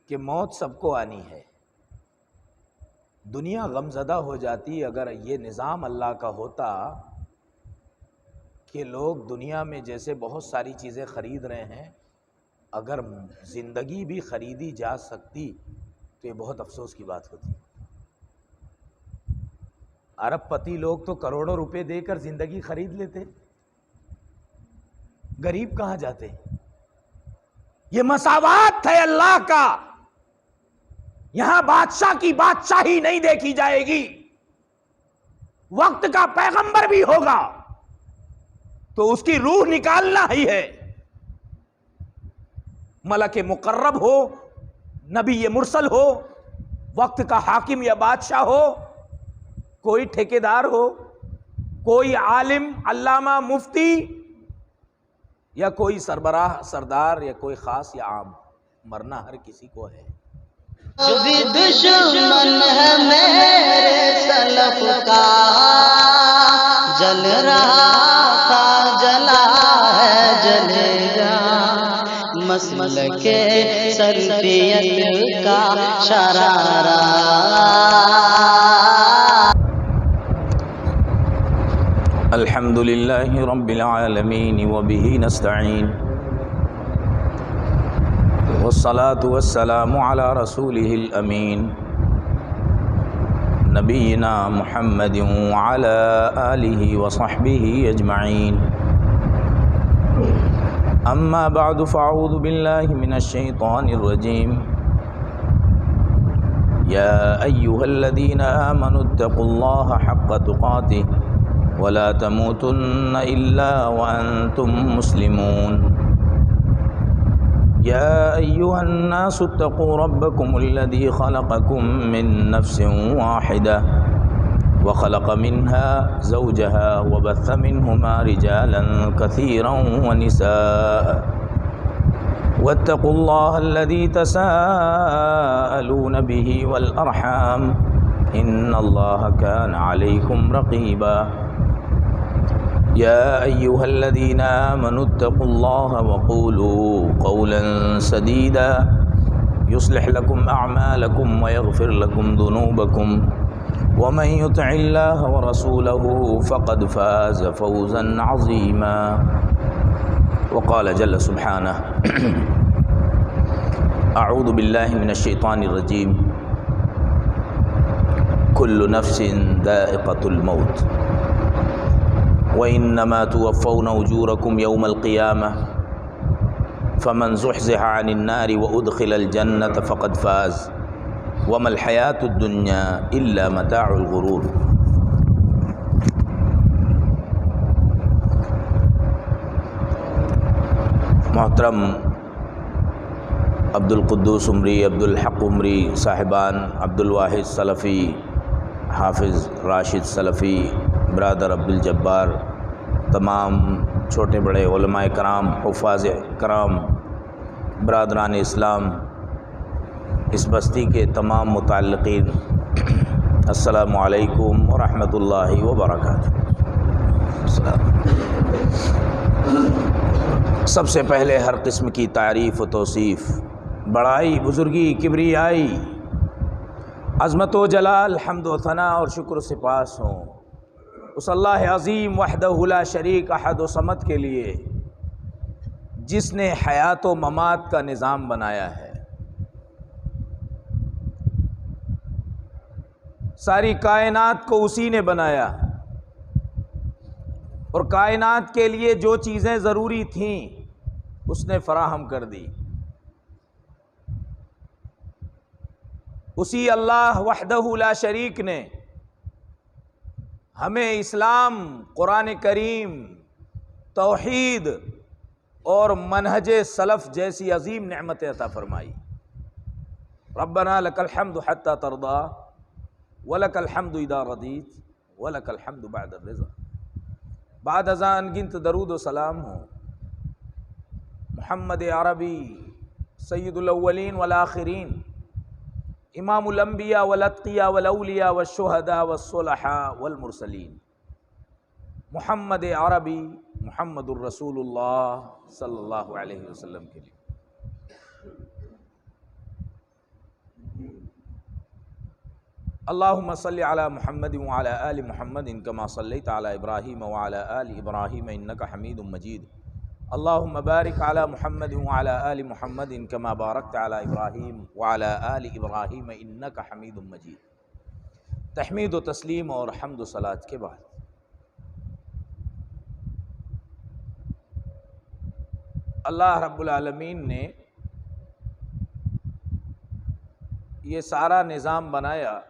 کہ موت سب کو آنی ہے، دنیا غمزدہ ہو جاتی اگر یہ نظام اللہ کا ہوتا کہ لوگ دنیا میں جیسے بہت ساری چیزیں خرید رہے ہیں، اگر زندگی بھی خریدی جا سکتی تو یہ بہت افسوس کی بات ہوتی۔ ارب پتی لوگ تو کروڑوں روپے دے کر زندگی خرید لیتے، غریب کہاں جاتے؟ یہ مساوات ہے اللہ کا، یہاں بادشاہ کی بادشاہی نہیں دیکھی جائے گی، وقت کا پیغمبر بھی ہوگا تو اس کی روح نکالنا ہی ہے، ملک مقرب ہو، نبی مرسل ہو، وقت کا حاکم یا بادشاہ ہو، کوئی ٹھیکیدار ہو، کوئی عالم علامہ مفتی یا کوئی سربراہ سردار یا کوئی خاص یا عام، مرنا ہر کسی کو ہے۔ جو بھی دشمن ہے میرے سلف کا جل رہا تھا، جلا ہے جلے گا، مسلک سلفیت کا شرارہ۔ الحمد للہ رب العالمین وبہ نستعین والصلاة والسلام علی رسولہ الامین نبینا محمد وعلی آلہ وصحبہ اجمعین، اما بعد فاعوذ باللہ من الشیطان الرجیم، یا ایہا الذین آمنوا اتقوا اللہ حق تقاتہ ولا تموتن الا وانتم مسلمون، يا أيها الناس اتقوا ربكم الذي خلقكم من نفس واحدة وخلق منها زوجها وبث منهما رجالا كثيرا ونساء واتقوا الله الذي تساءلون به والأرحام إن الله كان عليكم رقيبا، يا أيها الذين آمنوا اتقوا الله وقولوا قولا سديدا يصلح لكم أعمالكم ويغفر لكم ذنوبكم ومن يطع الله ورسوله فقد فاز فوزا عظيما، وقال جل سبحانه أعوذ بالله من الشيطان الرجيم، كل نفس ذائقة الموت وإنما توفون أجوركم يوم القيامة فمن زحزح عن النار وأدخل الجنة فقد فاز وما الحياة الدنيا إلا متاع الغرور۔ محترم عبد القدوس عمری، عبد الحق عمری صاحبان، عبد الواحد سلفی، حافظ راشد سلفی، برادر عبد الجبار، تمام چھوٹے بڑے علماء کرام، حفاظ کرام، برادران اسلام، اس بستی کے تمام متعلقین، السلام علیکم ورحمۃ اللہ وبرکاتہ۔ سب سے پہلے ہر قسم کی تعریف و توصیف، بڑائی، بزرگی، کبریائی، عظمت و جلال، حمد و ثنا اور شکر و سپاس ہوں اس اللہ عظیم وحدہ لا شریک احد و صمد کے لیے جس نے حیات و ممات کا نظام بنایا ہے۔ ساری کائنات کو اسی نے بنایا اور کائنات کے لیے جو چیزیں ضروری تھیں اس نے فراہم کر دی۔ اسی اللہ وحدہ لا شریک نے ہمیں اسلام، قرآن کریم، توحید اور منہج سلف جیسی عظیم نعمتیں عطا فرمائی۔ ربنا لک الحمد حتی ترضی ولک الحمد اذا رضیت ولک الحمد بعد الرضا۔ بعد ازاں انگنت درود و سلام ہو محمد عربی سید الاولین والآخرین، امام الانبیاء والاتقیاء والاولیاء والشہداء والصلحاء والمرسلین، محمد عربی محمد الرسول اللہ صلی اللہ علیہ وسلم کے لیے۔ اللہم صلی علی محمد وعلی آل محمد کما صلیت علی ابراہیم وعلی آل ابراہیم انک حمید مجید اللہم بارک علی محمد وعلی آل محمد کما بارکت علی ابراہیم وعلی آل ابراہیم انک حمید مجید۔ تحمید و تسلیم اور حمد و صلاۃ کے بعد اللہ رب العالمین نے یہ سارا نظام بنایا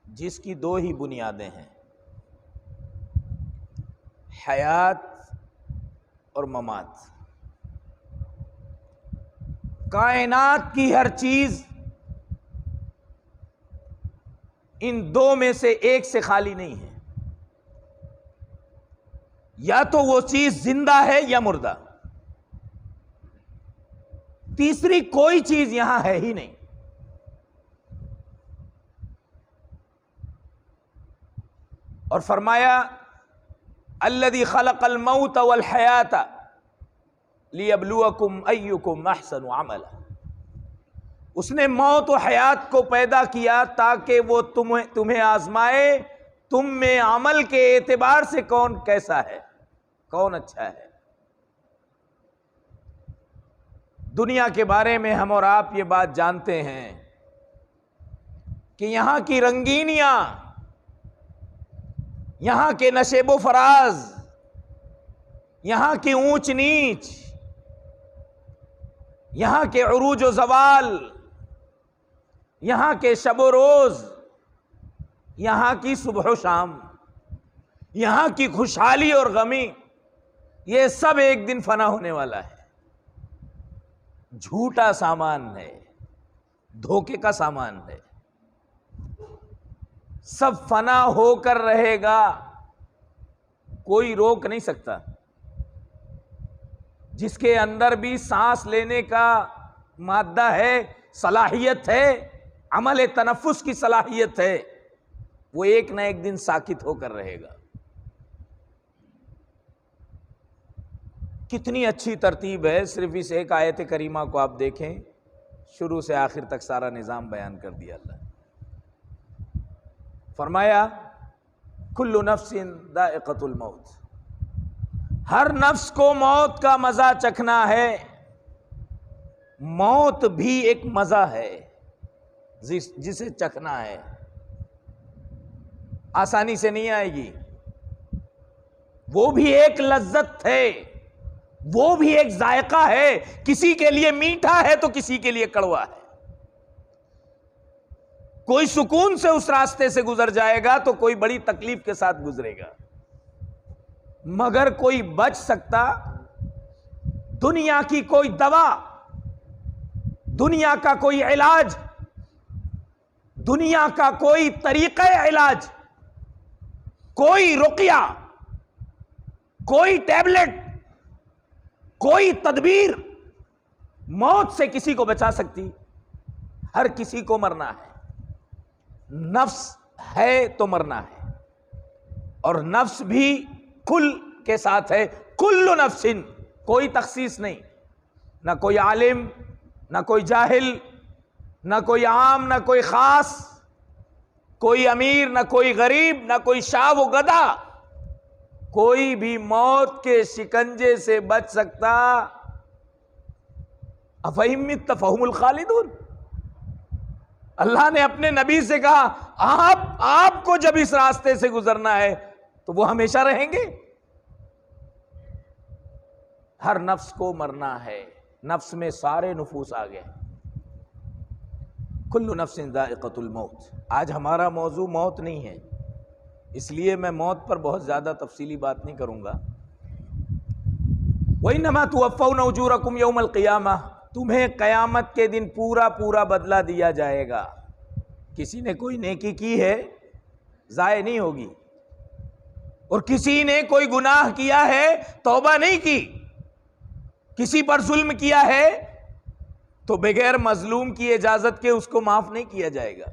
جس کی دو ہی بنیادیں ہیں، حیات اور ممات۔ کائنات کی ہر چیز ان دو میں سے ایک سے خالی نہیں ہے، یا تو وہ چیز زندہ ہے یا مردہ، تیسری کوئی چیز یہاں ہے ہی نہیں۔ اور فرمایا الذی خلق الموت والحیات لیبلوکم ایکم احسن عملا، اس نے موت و حیات کو پیدا کیا تاکہ وہ تمہیں آزمائے تم میں عمل کے اعتبار سے کون کیسا ہے، کون اچھا ہے۔ دنیا کے بارے میں ہم اور آپ یہ بات جانتے ہیں کہ یہاں کی رنگینیاں، یہاں کے نشیب و فراز، یہاں کی اونچ نیچ، یہاں کے عروج و زوال، یہاں کے شب و روز، یہاں کی صبح و شام، یہاں کی خوشحالی اور غمی، یہ سب ایک دن فنا ہونے والا ہے۔ جھوٹا سامان ہے، دھوکے کا سامان ہے، سب فنا ہو کر رہے گا، کوئی روک نہیں سکتا۔ جس کے اندر بھی سانس لینے کا مادہ ہے، صلاحیت ہے، عمل تنفس کی صلاحیت ہے، وہ ایک نہ ایک دن ساکت ہو کر رہے گا۔ کتنی اچھی ترتیب ہے، صرف اس ایک آیت کریمہ کو آپ دیکھیں، شروع سے آخر تک سارا نظام بیان کر دیا اللہ نے۔ فرمایا کل نفس ذائقۃ الموت، ہر نفس کو موت کا مزہ چکھنا ہے۔ موت بھی ایک مزہ ہے جسے چکھنا ہے، آسانی سے نہیں آئے گی۔ وہ بھی ایک لذت ہے، وہ بھی ایک ذائقہ ہے، کسی کے لیے میٹھا ہے تو کسی کے لیے کڑوا ہے۔ کوئی سکون سے اس راستے سے گزر جائے گا تو کوئی بڑی تکلیف کے ساتھ گزرے گا، مگر کوئی بچ سکتا؟ دنیا کی کوئی دوا، دنیا کا کوئی علاج، دنیا کا کوئی طریقہ علاج، کوئی رقیہ، کوئی ٹیبلٹ، کوئی تدبیر موت سے کسی کو بچا سکتی؟ ہر کسی کو مرنا ہے، نفس ہے تو مرنا ہے، اور نفس بھی کل کے ساتھ ہے، کل نفس، کوئی تخصیص نہیں، نہ کوئی عالم، نہ کوئی جاہل، نہ کوئی عام، نہ کوئی خاص، کوئی امیر، نہ کوئی غریب، نہ کوئی شاہ و گدھا، کوئی بھی موت کے شکنجے سے بچ سکتا؟ افہم مت فہم الخالدون۔ اللہ نے اپنے نبی سے کہا آپ کو جب اس راستے سے گزرنا ہے تو وہ ہمیشہ رہیں گے؟ ہر نفس کو مرنا ہے، نفس میں سارے نفوس آ گئے۔ کل نفس ذائقۃ الموت۔ آج ہمارا موضوع موت نہیں ہے، اس لیے میں موت پر بہت زیادہ تفصیلی بات نہیں کروں گا۔ وَإِنَّمَا تُوَفَّوْنَ أُجُورَكُمْ يَوْمَ الْقِيَامَةِ، تمہیں قیامت کے دن پورا پورا بدلہ دیا جائے گا۔ کسی نے کوئی نیکی کی ہے ضائع نہیں ہوگی، اور کسی نے کوئی گناہ کیا ہے توبہ نہیں کی، کسی پر ظلم کیا ہے تو بغیر مظلوم کی اجازت کے اس کو معاف نہیں کیا جائے گا۔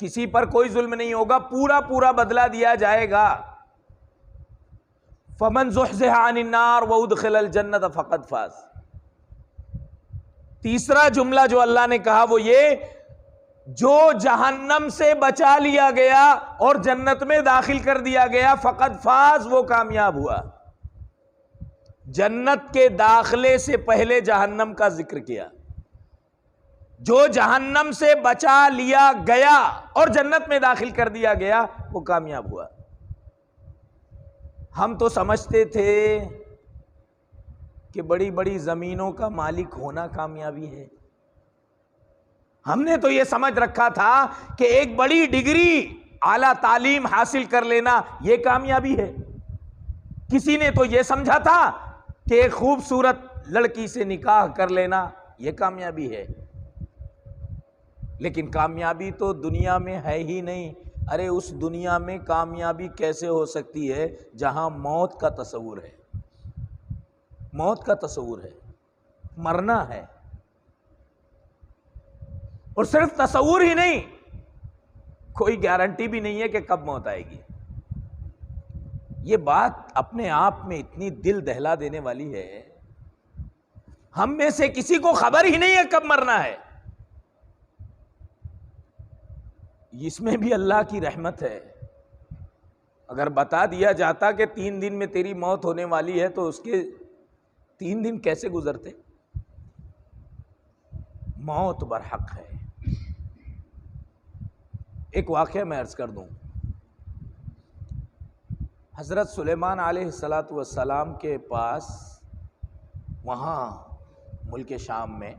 کسی پر کوئی ظلم نہیں ہوگا، پورا پورا بدلہ دیا جائے گا۔ فَمَنْ زُحْزِحَ عَنِ النَّارِ وَأُدْخِلَ الْجَنَّةَ فَقَدْ فَازَ۔ تیسرا جملہ جو اللہ نے کہا وہ یہ، جو جہنم سے بچا لیا گیا اور جنت میں داخل کر دیا گیا فقد فاز، وہ کامیاب ہوا۔ جنت کے داخلے سے پہلے جہنم کا ذکر کیا۔ جو جہنم سے بچا لیا گیا اور جنت میں داخل کر دیا گیا وہ کامیاب ہوا۔ ہم تو سمجھتے تھے کہ بڑی بڑی زمینوں کا مالک ہونا کامیابی ہے۔ ہم نے تو یہ سمجھ رکھا تھا کہ ایک بڑی ڈگری، اعلیٰ تعلیم حاصل کر لینا یہ کامیابی ہے۔ کسی نے تو یہ سمجھا تھا کہ ایک خوبصورت لڑکی سے نکاح کر لینا یہ کامیابی ہے۔ لیکن کامیابی تو دنیا میں ہے ہی نہیں۔ ارے اس دنیا میں کامیابی کیسے ہو سکتی ہے جہاں موت کا تصور ہے؟ موت کا تصور ہے، مرنا ہے، اور صرف تصور ہی نہیں، کوئی گارنٹی بھی نہیں ہے کہ کب موت آئے گی۔ یہ بات اپنے آپ میں اتنی دل دہلا دینے والی ہے، ہم میں سے کسی کو خبر ہی نہیں ہے کب مرنا ہے۔ اس میں بھی اللہ کی رحمت ہے۔ اگر بتا دیا جاتا کہ 3 دن میں تیری موت ہونے والی ہے تو اس کے 3 دن کیسے گزرتے؟ موت برحق ہے۔ ایک واقعہ میں عرض کر دوں۔ حضرت سلیمان علیہ السلام کے پاس وہاں ملک شام میں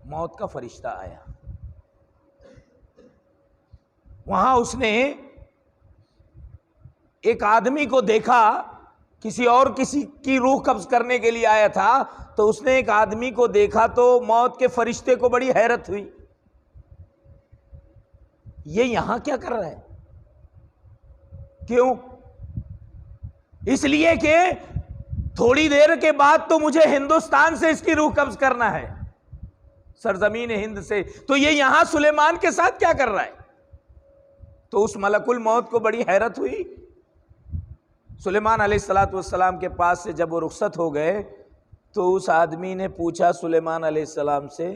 موت کا فرشتہ آیا۔ وہاں اس نے ایک آدمی کو دیکھا، کسی کی روح قبض کرنے کے لیے آیا تھا، تو اس نے ایک آدمی کو دیکھا تو موت کے فرشتے کو بڑی حیرت ہوئی، یہ یہاں کیا کر رہا ہے؟ کیوں؟ اس لیے کہ تھوڑی دیر کے بعد تو مجھے ہندوستان سے اس کی روح قبض کرنا ہے، سرزمین ہند سے، تو یہ یہاں سلیمان کے ساتھ کیا کر رہا ہے؟ تو اس ملک الموت کو بڑی حیرت ہوئی۔ سلیمان علیہ السلام کے پاس سے جب وہ رخصت ہو گئے تو اس آدمی نے پوچھا سلیمان علیہ السلام سے،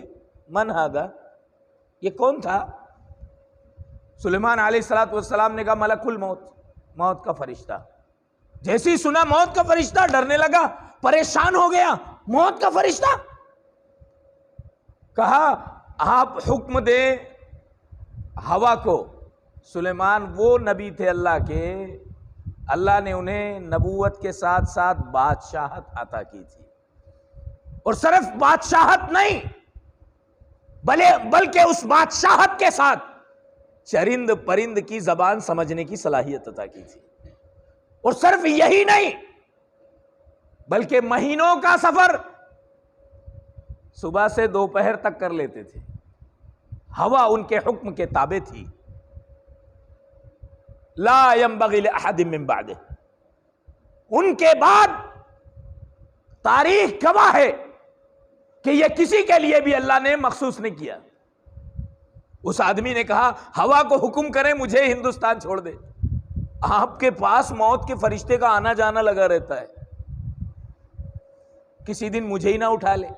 من ھذا، یہ کون تھا؟ سلیمان علیہ السلام نے کہا ملک الموت، موت کا فرشتہ۔ جیسے ہی سنا موت کا فرشتہ ڈرنے لگا، پریشان ہو گیا، موت کا فرشتہ؟ کہا آپ حکم دیں ہوا کو۔ سلیمان وہ نبی تھے اللہ کے، اللہ نے انہیں نبوت کے ساتھ ساتھ بادشاہت عطا کی تھی، اور صرف بادشاہت نہیں بلکہ اس بادشاہت کے ساتھ چرند پرند کی زبان سمجھنے کی صلاحیت عطا کی تھی۔ اور صرف یہی نہیں بلکہ مہینوں کا سفر صبح سے دوپہر تک کر لیتے تھے، ہوا ان کے حکم کے تابع تھی۔ لا ينبغي لأحد من بعده، ان کے بعد تاریخ گواہ ہے کہ یہ کسی کے لیے بھی اللہ نے مخصوص نہیں کیا۔ اس آدمی نے کہا ہوا کو حکم کریں مجھے ہندوستان چھوڑ دے، آپ کے پاس موت کے فرشتے کا آنا جانا لگا رہتا ہے، کسی دن مجھے ہی نہ اٹھا لے۔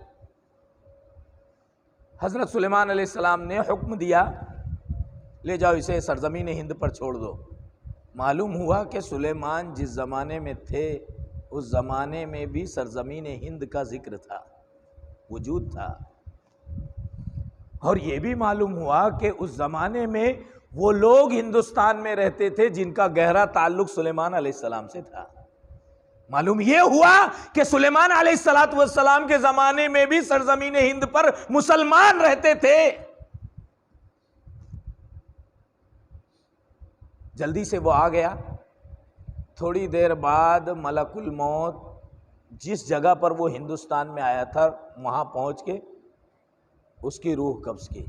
حضرت سلیمان علیہ السلام نے حکم دیا لے جاؤ اسے سرزمین ہند پر چھوڑ دو۔ معلوم ہوا کہ سلیمان جس زمانے میں تھے اس زمانے میں بھی سرزمین ہند کا ذکر تھا، وجود تھا، اور یہ بھی معلوم ہوا کہ اس زمانے میں وہ لوگ ہندوستان میں رہتے تھے جن کا گہرا تعلق سلیمان علیہ السلام سے تھا۔ معلوم یہ ہوا کہ سلیمان علیہ السلام کے زمانے میں بھی سرزمین ہند پر مسلمان رہتے تھے۔ جلدی سے وہ آ گیا۔ تھوڑی دیر بعد ملک الموت جس جگہ پر وہ ہندوستان میں آیا تھا وہاں پہنچ کے اس کی روح قبض کی۔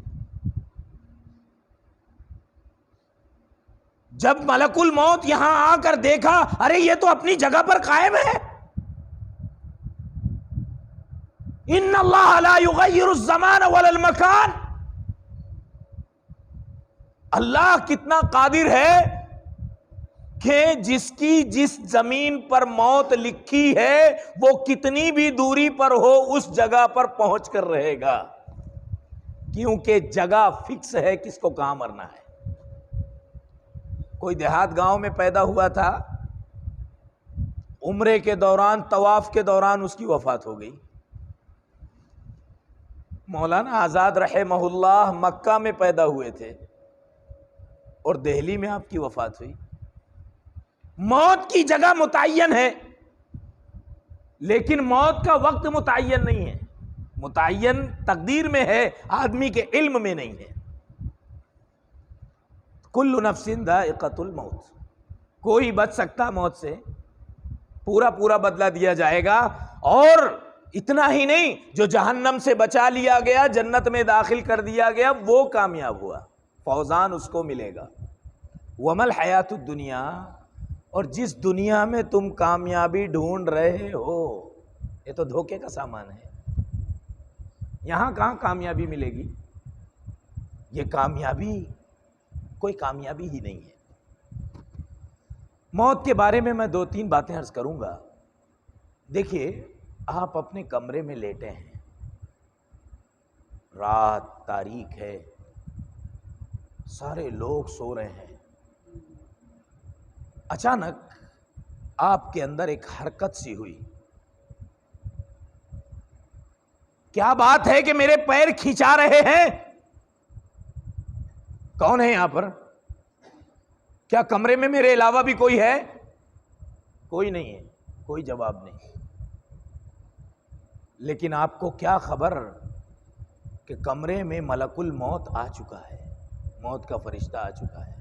جب ملک الموت یہاں آ کر دیکھا ارے یہ تو اپنی جگہ پر قائم ہے، ان اللہ لا یغیر الزمان ولا المکان، اللہ کتنا قادر ہے کہ جس کی جس زمین پر موت لکھی ہے وہ کتنی بھی دوری پر ہو اس جگہ پر پہنچ کر رہے گا، کیونکہ جگہ فکس ہے کس کو کہاں مرنا ہے۔ کوئی دیہات گاؤں میں پیدا ہوا تھا، عمرے کے دوران طواف کے دوران اس کی وفات ہو گئی۔ مولانا آزاد رحمہ اللہ مکہ میں پیدا ہوئے تھے اور دہلی میں آپ کی وفات ہوئی۔ موت کی جگہ متعین ہے لیکن موت کا وقت متعین نہیں ہے، متعین تقدیر میں ہے، آدمی کے علم میں نہیں ہے۔ کل نفس ذائقۃ الموت، کوئی بچ سکتا موت سے، پورا بدلہ دیا جائے گا۔ اور اتنا ہی نہیں، جو جہنم سے بچا لیا گیا، جنت میں داخل کر دیا گیا، وہ کامیاب ہوا، فوزان اس کو ملے گا۔ وما الحیات الدنیا، اور جس دنیا میں تم کامیابی ڈھونڈ رہے ہو یہ تو دھوکے کا سامان ہے، یہاں کہاں کامیابی ملے گی؟ یہ کامیابی کوئی کامیابی ہی نہیں ہے۔ موت کے بارے میں 2-3 باتیں عرض کروں گا۔ دیکھیے، آپ اپنے کمرے میں لیٹے ہیں، رات تاریک ہے، سارے لوگ سو رہے ہیں، اچانک آپ کے اندر ایک حرکت سی ہوئی۔ کیا بات ہے کہ میرے پیر کھینچا رہے ہیں؟ کون ہے یہاں پر؟ کیا کمرے میں میرے علاوہ بھی کوئی ہے؟ کوئی نہیں ہے، کوئی جواب نہیں۔ لیکن آپ کو کیا خبر کہ کمرے میں ملک الموت آ چکا ہے، موت کا فرشتہ آ چکا ہے۔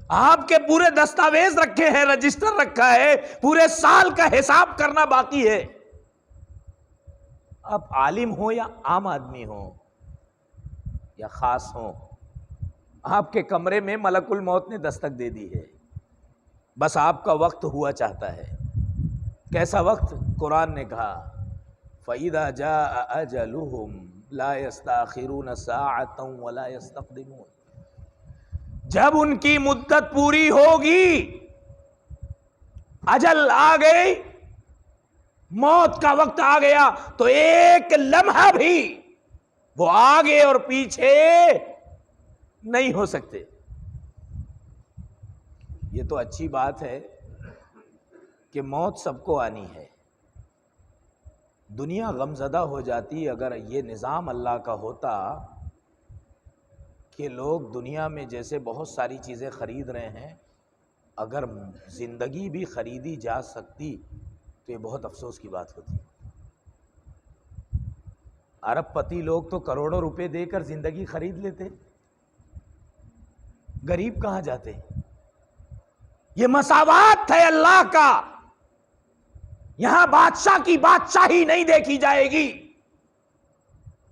آپ کے پورے دستاویز رکھے ہیں، رجسٹر رکھا ہے، پورے سال کا حساب کرنا باقی ہے۔ آپ عالم ہو یا عام آدمی ہو یا خاص ہو، آپ کے کمرے میں ملک الموت نے دستک دے دی ہے، بس آپ کا وقت ہوا چاہتا ہے۔ کیسا وقت؟ قرآن نے کہا فَإِذَا جَاءَ أَجَلُهُمْ لَا يَسْتَأْخِرُونَ سَاعَةً وَلَا يَسْتَقْدِمُونَ، جب ان کی مدت پوری ہوگی، اجل آ گئی، موت کا وقت آ گیا، تو ایک لمحہ بھی وہ آگے اور پیچھے نہیں ہو سکتے۔ یہ تو اچھی بات ہے کہ موت سب کو آنی ہے۔ دنیا غمزدہ ہو جاتی اگر یہ نظام اللہ کا ہوتا کہ لوگ دنیا میں جیسے بہت ساری چیزیں خرید رہے ہیں، اگر زندگی بھی خریدی جا سکتی تو یہ بہت افسوس کی بات ہوتی۔ ارب پتی لوگ تو کروڑوں روپے دے کر زندگی خرید لیتے، غریب کہاں جاتے؟ یہ مساوات ہے اللہ کا۔ یہاں بادشاہ کی بادشاہی نہیں دیکھی جائے گی،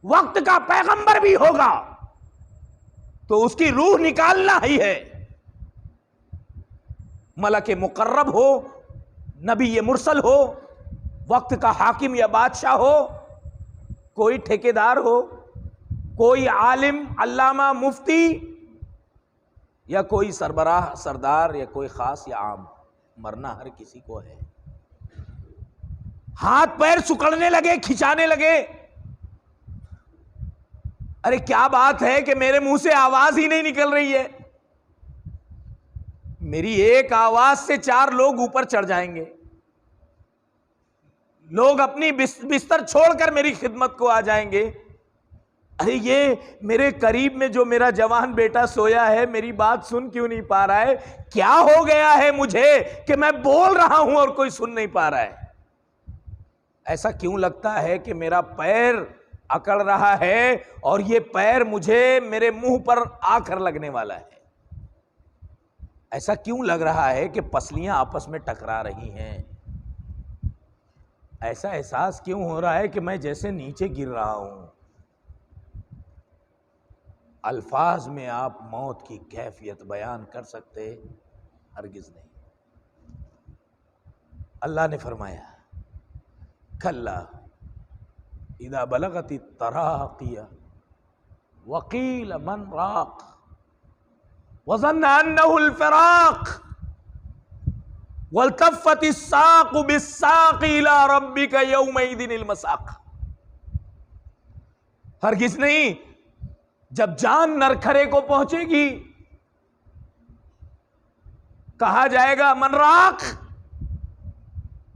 وقت کا پیغمبر بھی ہوگا تو اس کی روح نکالنا ہی ہے، ملک مقرب ہو، نبی مرسل ہو، وقت کا حاکم یا بادشاہ ہو، کوئی ٹھیکیدار ہو، کوئی عالم علامہ مفتی، یا کوئی سربراہ سردار، یا کوئی خاص یا عام، مرنا ہر کسی کو ہے۔ ہاتھ پیر سکڑنے لگے، کھچانے لگے، ارے کیا بات ہے کہ میرے منہ سے آواز ہی نہیں نکل رہی ہے، میری ایک آواز سے 4 لوگ اوپر چڑھ جائیں گے، لوگ اپنی بستر چھوڑ کر میری خدمت کو آ جائیں گے۔ ارے یہ میرے قریب میں جو میرا جوان بیٹا سویا ہے، میری بات سن کیوں نہیں پا رہا ہے؟ کیا ہو گیا ہے مجھے کہ میں بول رہا ہوں اور کوئی سن نہیں پا رہا ہے؟ ایسا کیوں لگتا ہے کہ میرا پیر اکڑ رہا ہے اور یہ پیر مجھے میرے منہ پر آ کر لگنے والا ہے؟ ایسا کیوں لگ رہا ہے کہ پسلیاں آپس میں ٹکرا رہی ہیں؟ ایسا احساس کیوں ہو رہا ہے کہ میں جیسے نیچے گر رہا ہوں؟ الفاظ میں آپ موت کی کیفیت بیان کر سکتے؟ ہرگز نہیں۔ اللہ نے فرمایا کلا اذا بلغت التراقی وقیل من راق وظن انہ الفراق وَالْتَفَّتِ السَّاقُ بِالسَّاقِ إِلَىٰ رَبِّكَ يَوْمَئِذٍ الْمَسَاقُ. ہرگز نہیں، جب جان نرکھرے کو پہنچے گی کہا جائے گا من راق،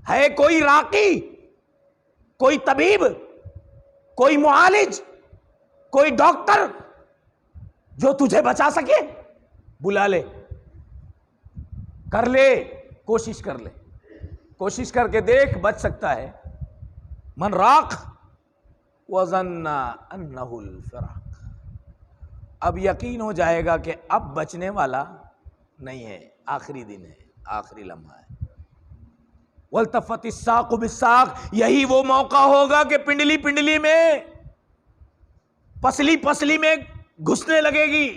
ہے کوئی راقی، کوئی طبیب، کوئی معالج، کوئی ڈاکٹر جو تجھے بچا سکے؟ بلا لے، کر لے، کوشش کر لے، کوشش کر کے دیکھ، بچ سکتا ہے. من راق وظن انہ الفراق. اب یقین ہو جائے گا کہ اب بچنے والا نہیں ہے، آخری دن ہے، آخری لمحہ ہے. والتفت الساق بالساق، یہی وہ موقع ہوگا کہ پنڈلی پنڈلی میں، پسلی پسلی میں گھسنے لگے گی.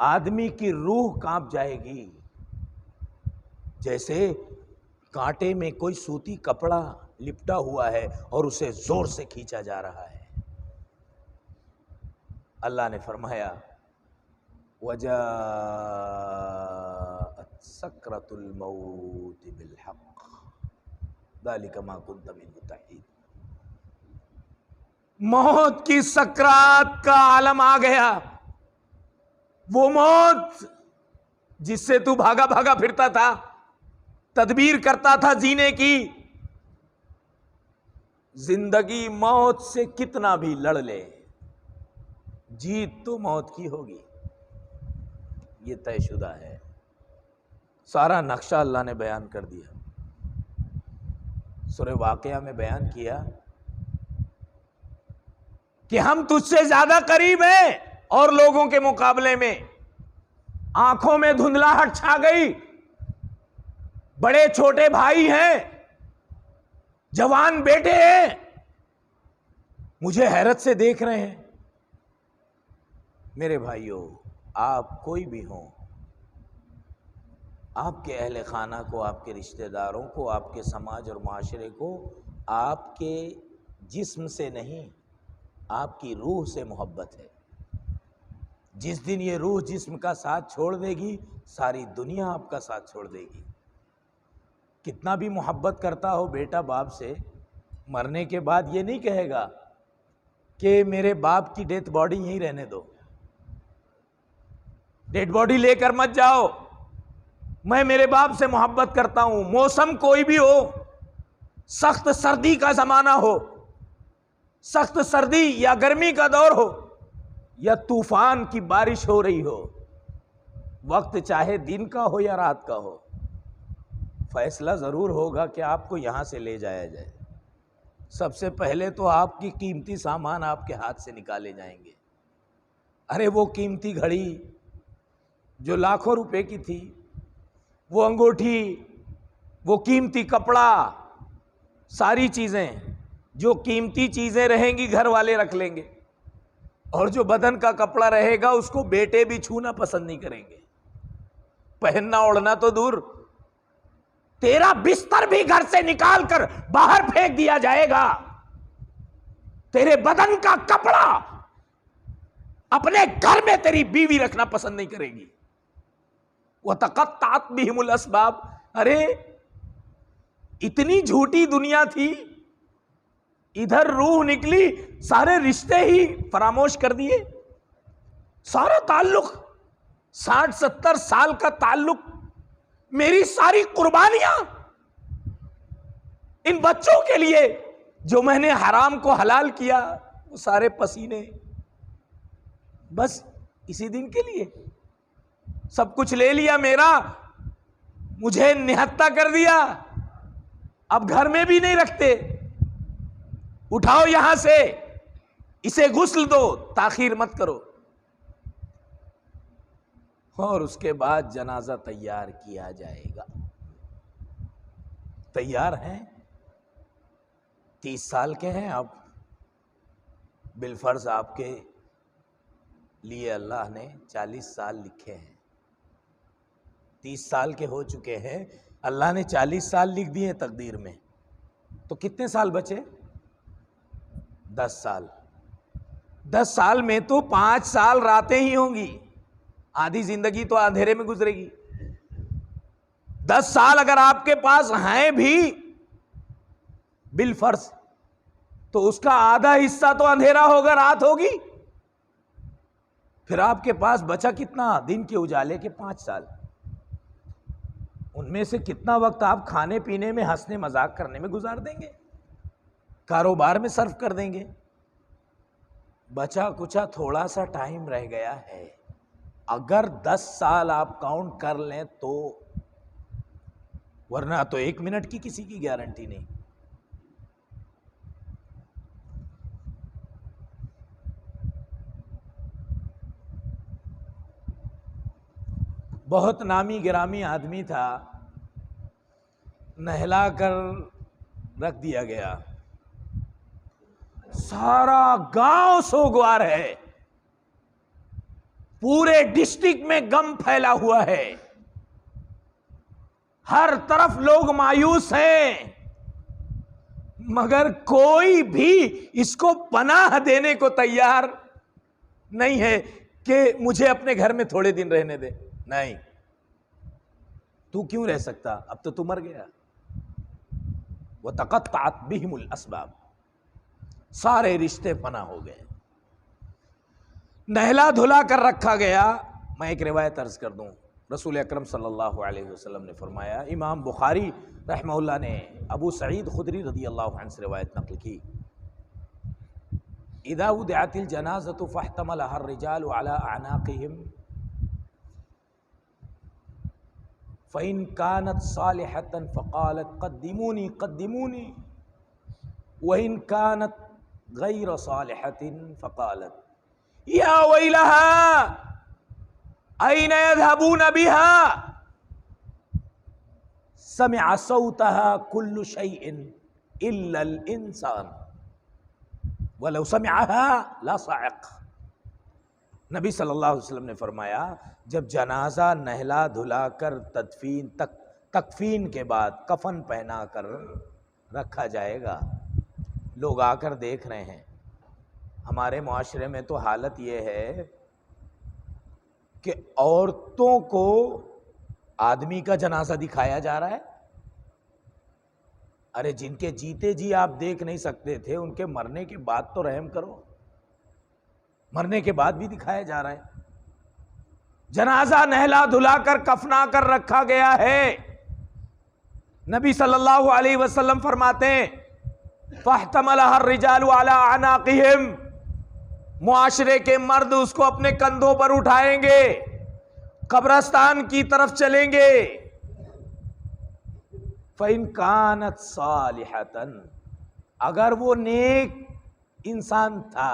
آدمی کی روح کانپ جائے گی، جیسے کانٹے میں کوئی سوتی کپڑا لپٹا ہوا ہے اور اسے زور سے کھینچا جا رہا ہے. اللہ نے فرمایا وَجَاءَتْ سَكْرَةُ الْمَوْتِ بِالْحَقِّ ذَلِكَ مَا كُنْتَ مِنْهُ تَحِيدُ. موت کی سکرات کا عالم آ گیا. وہ موت جس سے تو بھاگا بھاگا پھرتا تھا، تدبیر کرتا تھا جینے کی. زندگی موت سے کتنا بھی لڑ لے، جیت تو موت کی ہوگی، یہ طے شدہ ہے. سارا نقشہ اللہ نے بیان کر دیا. سورہ واقعہ میں بیان کیا کہ ہم تجھ سے زیادہ قریب ہیں اور لوگوں کے مقابلے میں. آنکھوں میں دھندلاہٹ چھا گئی، بڑے چھوٹے بھائی ہیں، جوان بیٹے ہیں، مجھے حیرت سے دیکھ رہے ہیں. میرے بھائیوں، آپ کوئی بھی ہوں، آپ کے اہل خانہ کو، آپ کے رشتہ داروں کو، آپ کے سماج اور معاشرے کو آپ کے جسم سے نہیں، آپ کی روح سے محبت ہے. جس دن یہ روح جسم کا ساتھ چھوڑ دے گی، ساری دنیا آپ کا ساتھ چھوڑ دے گی. کتنا بھی محبت کرتا ہو بیٹا باپ سے، مرنے کے بعد یہ نہیں کہے گا کہ میرے باپ کی ڈیتھ باڈی یہیں رہنے دو، ڈیتھ باڈی لے کر مت جاؤ، میں میرے باپ سے محبت کرتا ہوں. موسم کوئی بھی ہو، سخت سردی کا زمانہ ہو، سخت سردی یا گرمی کا دور ہو، یا طوفان کی بارش ہو رہی ہو، وقت چاہے دن کا ہو یا رات کا ہو، فیصلہ ضرور ہوگا کہ آپ کو یہاں سے لے جایا جائے. سب سے پہلے تو آپ کی قیمتی سامان آپ کے ہاتھ سے نکالے جائیں گے. ارے وہ قیمتی گھڑی جو لاکھوں روپے کی تھی، وہ انگوٹھی، وہ قیمتی کپڑا، ساری چیزیں، جو قیمتی چیزیں رہیں گی گھر والے رکھ لیں گے، اور جو بدن کا کپڑا رہے گا اس کو بیٹے بھی چھونا پسند نہیں کریں گے. پہننا اوڑھنا تو دور، تیرا بستر بھی گھر سے نکال کر باہر پھینک دیا جائے گا. تیرے بدن کا کپڑا اپنے گھر میں تیری بیوی رکھنا پسند نہیں کرے گی. وَتَقَطَّعَتْ بِهِمُ الْأَسْبَابُ. ارے اتنی جھوٹی دنیا تھی، ادھر روح نکلی، سارے رشتے ہی فراموش کر دیے. سارا تعلق، 60-70 سال کا تعلق، میری ساری قربانیاں ان بچوں کے لیے جو میں نے حرام کو حلال کیا، وہ سارے پسینے بس اسی دن کے لیے. سب کچھ لے لیا میرا، مجھے نہتہ کر دیا، اب گھر میں بھی نہیں رکھتے. اٹھاؤ یہاں سے، اسے غسل دو، تاخیر مت کرو. اور اس کے بعد جنازہ تیار کیا جائے گا. تیار ہیں؟ 30 سال کے ہیں آپ، بالفرض آپ کے لیے اللہ نے 40 سال لکھے ہیں. 30 سال کے ہو چکے ہیں، اللہ نے 40 سال لکھ دیے تقدیر میں، تو کتنے سال بچے؟ 10 سال. 10 سال میں تو 5 سال راتیں ہی ہوں گی، آدھی زندگی تو اندھیرے میں گزرے گی. 10 سال اگر آپ کے پاس ہیں بھی بالفرض تو اس کا آدھا حصہ تو اندھیرا ہوگا، رات ہوگی. پھر آپ کے پاس بچا کتنا؟ دن کے اجالے کے 5 سال. ان میں سے کتنا وقت آپ کھانے پینے میں، ہنسنے مذاق کرنے میں گزار دیں گے، کاروبار میں صرف کر دیں گے؟ بچا کچا تھوڑا سا ٹائم رہ گیا ہے. اگر 10 سال آپ کاؤنٹ کر لیں تو، ورنہ تو 1 منٹ کی کسی کی گارنٹی نہیں. بہت نامی گرامی آدمی تھا، نہلا کر رکھ دیا گیا. سارا گاؤں سوگوار ہے، پورے ڈسٹرکٹ میں غم پھیلا ہوا ہے، ہر طرف لوگ مایوس ہیں، مگر کوئی بھی اس کو پناہ دینے کو تیار نہیں ہے کہ مجھے اپنے گھر میں تھوڑے دن رہنے دے. نہیں، تو کیوں رہ سکتا؟ اب تو مر گیا. وَتَقَطَّعَتْ بِهِمُ الْأَسْبَابُ، سارے رشتے فنا ہو گئے. نہلا دھلا کر رکھا گیا. میں ایک روایت عرض کر دوں، رسول اکرم صلی اللہ علیہ وسلم نے فرمایا، امام بخاری رحمہ اللہ نے ابو سعید خدری رضی اللہ عنہ سے روایت نقل کی، اذا وضعت الجنازة فاحتملها الرجال على اعناقهم فإن كانت صالحة فقالت قدموني قدموني وإن كانت غير صالحة فقالت يا ويلها أين يذهبون بها سمع صوتها كل شيء إلا الإنسان ولو سمعها لا صعق. نبی صلی اللہ علیہ وسلم نے فرمایا، جب جنازہ نہلا دھلا کر تکفین کے بعد کفن پہنا کر رکھا جائے گا، لوگ آ کر دیکھ رہے ہیں. ہمارے معاشرے میں تو حالت یہ ہے کہ عورتوں کو آدمی کا جنازہ دکھایا جا رہا ہے. ارے جن کے جیتے جی آپ دیکھ نہیں سکتے تھے، ان کے مرنے کے بعد تو رحم کرو. مرنے کے بعد بھی دکھایا جا رہا ہے. جنازہ نہلا دھلا کر کفنا کر رکھا گیا ہے. نبی صلی اللہ علیہ وسلم فرماتے ہیں فاحتملها الرجال على اعناقهم، معاشرے کے مرد اس کو اپنے کندھوں پر اٹھائیں گے، قبرستان کی طرف چلیں گے. فَإِن كَانَتْ صَالِحَةً، اگر وہ نیک انسان تھا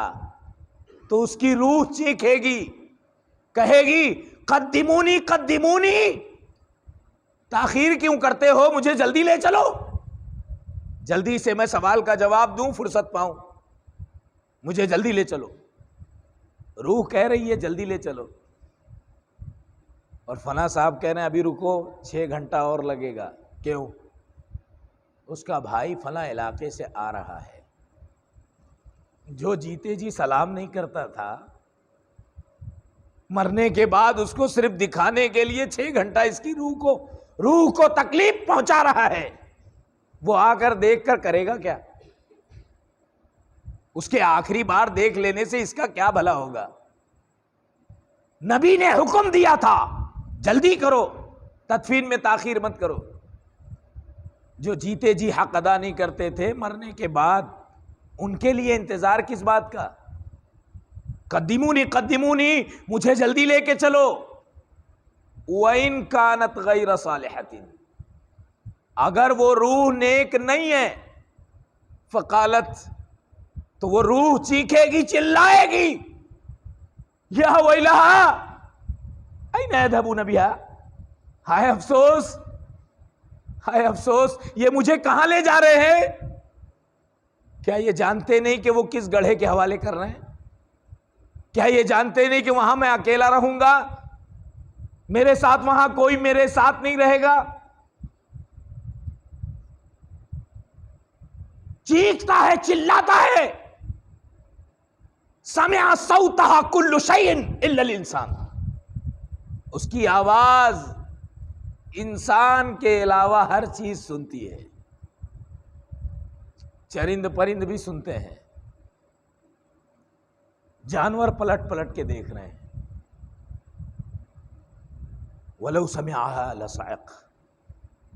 تو اس کی روح چیخے گی، کہے گی قدمونی قدمونی، تاخیر کیوں کرتے ہو، مجھے جلدی لے چلو، جلدی سے میں سوال کا جواب دوں، فرصت پاؤں، مجھے جلدی لے چلو. روح کہہ رہی ہے جلدی لے چلو، اور فلاں صاحب کہہ رہے ہیں ابھی رکو 6 گھنٹہ اور لگے گا. کیوں؟ اس کا بھائی فلاں علاقے سے آ رہا ہے، جو جیتے جی سلام نہیں کرتا تھا، مرنے کے بعد اس کو صرف دکھانے کے لیے 6 گھنٹہ اس کی روح کو تکلیف پہنچا رہا ہے. وہ آ کر دیکھ کر کرے گا کیا؟ اس کے آخری بار دیکھ لینے سے اس کا کیا بھلا ہوگا؟ نبی نے حکم دیا تھا جلدی کرو، تدفین میں تاخیر مت کرو. جو جیتے جی حق ادا نہیں کرتے تھے، مرنے کے بعد ان کے لیے انتظار کس بات کا؟ قدمونی قدمونی، مجھے جلدی لے کے چلو. وَإِن كَانَتْ غَيْرَ صَالِحَةٍ، اگر وہ روح نیک نہیں ہے، فقالت، تو وہ روح چیخے گی، چلائے گی، یا ویلہا أَيْنَ يَذْهَبُونَ بِهَا، ہائے افسوس، ہائے افسوس، یہ مجھے کہاں لے جا رہے ہیں؟ کیا یہ جانتے نہیں کہ وہ کس گڑھے کے حوالے کر رہے ہیں؟ کیا یہ جانتے نہیں کہ وہاں میں اکیلا رہوں گا، میرے ساتھ وہاں کوئی میرے ساتھ نہیں رہے گا؟ چیختا ہے، چلاتا ہے، سمع صوتها كل شيء الا الانسان، اس کی آواز انسان کے علاوہ ہر چیز سنتی ہے، چرند پرند بھی سنتے ہیں، جانور پلٹ پلٹ کے دیکھ رہے ہیں۔ وَلَوْ سَمِعَهَا لَصَعِقَ،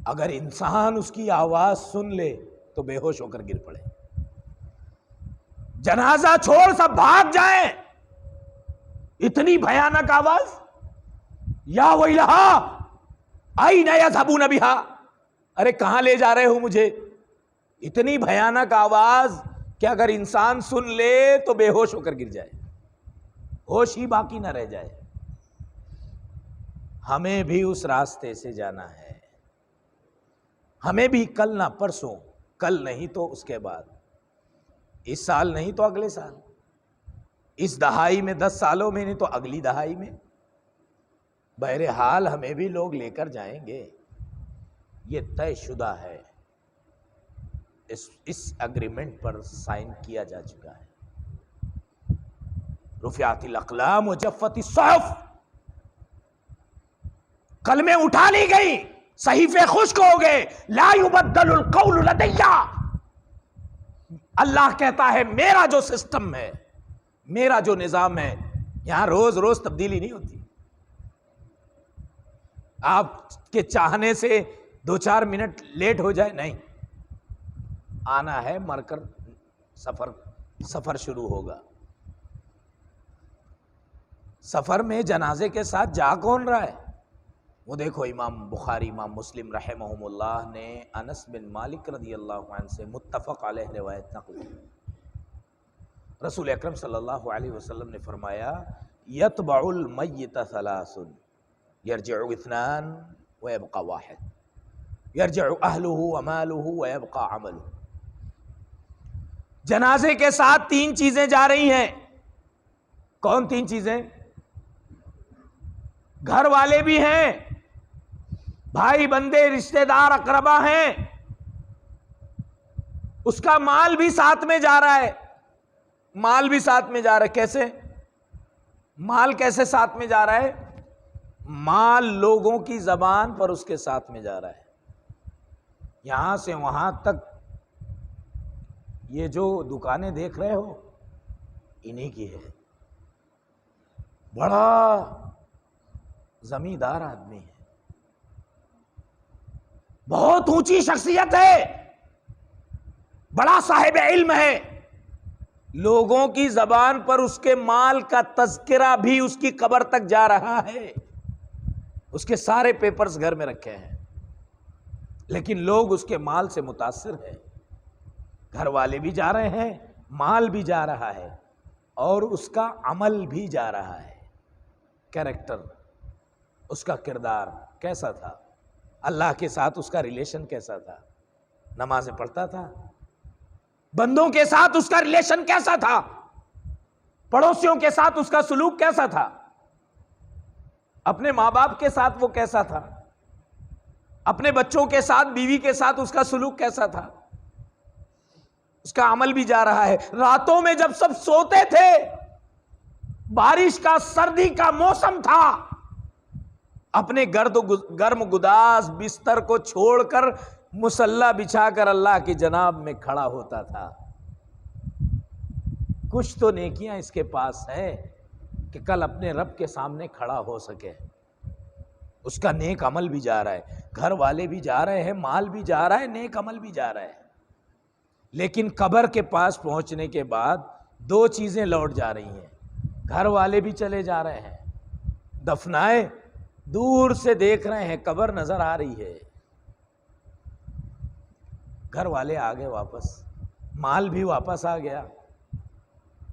اگر انسان اس کی آواز سن لے تو بے ہوش ہو کر گر پڑے، جنازہ چھوڑ سب بھاگ جائیں، اتنی بھیانک آواز، یا ویلہا أَيْنَ يَذْهَبُونَ بِهَا، ارے کہاں لے جا رہے ہو مجھے، اتنی بھیانک آواز کہ اگر انسان سن لے تو بے ہوش ہو کر گر جائے، ہوش ہی باقی نہ رہ جائے۔ ہمیں بھی اس راستے سے جانا ہے، ہمیں بھی کل نہ پرسوں، کل نہیں تو اس کے بعد، اس سال نہیں تو اگلے سال، اس دہائی میں 10 سالوں میں نہیں تو اگلی دہائی میں، بہرحال ہمیں بھی لوگ لے کر جائیں گے، یہ طے شدہ ہے، اس اگریمنٹ پر سائن کیا جا چکا ہے۔ رفعت الاقلام وجفت الصحف، قلمیں اٹھا لی گئی، صحیفے خشک ہو گئے، لا یبدل القول لدی، اللہ کہتا ہے میرا جو سسٹم ہے، میرا جو نظام ہے، یہاں روز روز تبدیلی نہیں ہوتی۔ آپ کے چاہنے سے 2-4 منٹ لیٹ ہو جائے نہیں، آنا ہے، مر کر سفر شروع ہوگا۔ سفر میں جنازے کے ساتھ جا کون رہا ہے؟ وہ دیکھو امام بخاری، امام مسلم رحمہم اللہ نے انس بن مالک رضی اللہ عنہ سے متفق علیہ روایت نقل کی، رسول اکرم صلی اللہ علیہ وسلم نے فرمایا یتبع المیت 3، یرجع 2 ویبقى 1، یرجع اہلہ ومالہ ویبقى عملہ۔ جنازے کے ساتھ 3 چیزیں جا رہی ہیں، کون 3 چیزیں؟ گھر والے بھی ہیں، بھائی بندے رشتہ دار اقربا ہیں، اس کا مال بھی ساتھ میں جا رہا ہے، مال بھی ساتھ میں جا رہا ہے۔ کیسے مال کیسے ساتھ میں جا رہا ہے؟ مال لوگوں کی زبان پر اس کے ساتھ میں جا رہا ہے، یہاں سے وہاں تک یہ جو دکانیں دیکھ رہے ہو انہی کی ہے، بڑا زمیندار آدمی ہے، بہت اونچی شخصیت ہے، بڑا صاحب علم ہے، لوگوں کی زبان پر اس کے مال کا تذکرہ بھی اس کی قبر تک جا رہا ہے، اس کے سارے پیپرز گھر میں رکھے ہیں، لیکن لوگ اس کے مال سے متاثر ہیں، گھر والے بھی جا رہے ہیں، مال بھی جا رہا ہے، اور اس کا عمل بھی جا رہا ہے، کیریکٹر، اس کا کردار کیسا تھا، اللہ کے ساتھ اس کا ریلیشن کیسا تھا، نمازیں پڑھتا تھا، بندوں کے ساتھ اس کا ریلیشن کیسا تھا، پڑوسیوں کے ساتھ اس کا سلوک کیسا تھا، اپنے ماں باپ کے ساتھ وہ کیسا تھا، اپنے بچوں کے ساتھ، بیوی کے ساتھ اس کا سلوک کیسا تھا، اس کا عمل بھی جا رہا ہے۔ راتوں میں جب سب سوتے تھے، بارش کا، سردی کا موسم تھا، اپنے گرم گداز بستر کو چھوڑ کر مصلی بچھا کر اللہ کی جناب میں کھڑا ہوتا تھا۔ کچھ تو نیکیاں اس کے پاس ہیں کہ کل اپنے رب کے سامنے کھڑا ہو سکے، اس کا نیک عمل بھی جا رہا ہے، گھر والے بھی جا رہے ہیں، مال بھی جا رہا ہے، نیک عمل بھی جا رہا ہے، لیکن قبر کے پاس پہنچنے کے بعد 2 چیزیں لوٹ جا رہی ہیں، گھر والے بھی چلے جا رہے ہیں، دفنائے دور سے دیکھ رہے ہیں، قبر نظر آ رہی ہے، گھر والے آ گئے واپس، مال بھی واپس آ گیا۔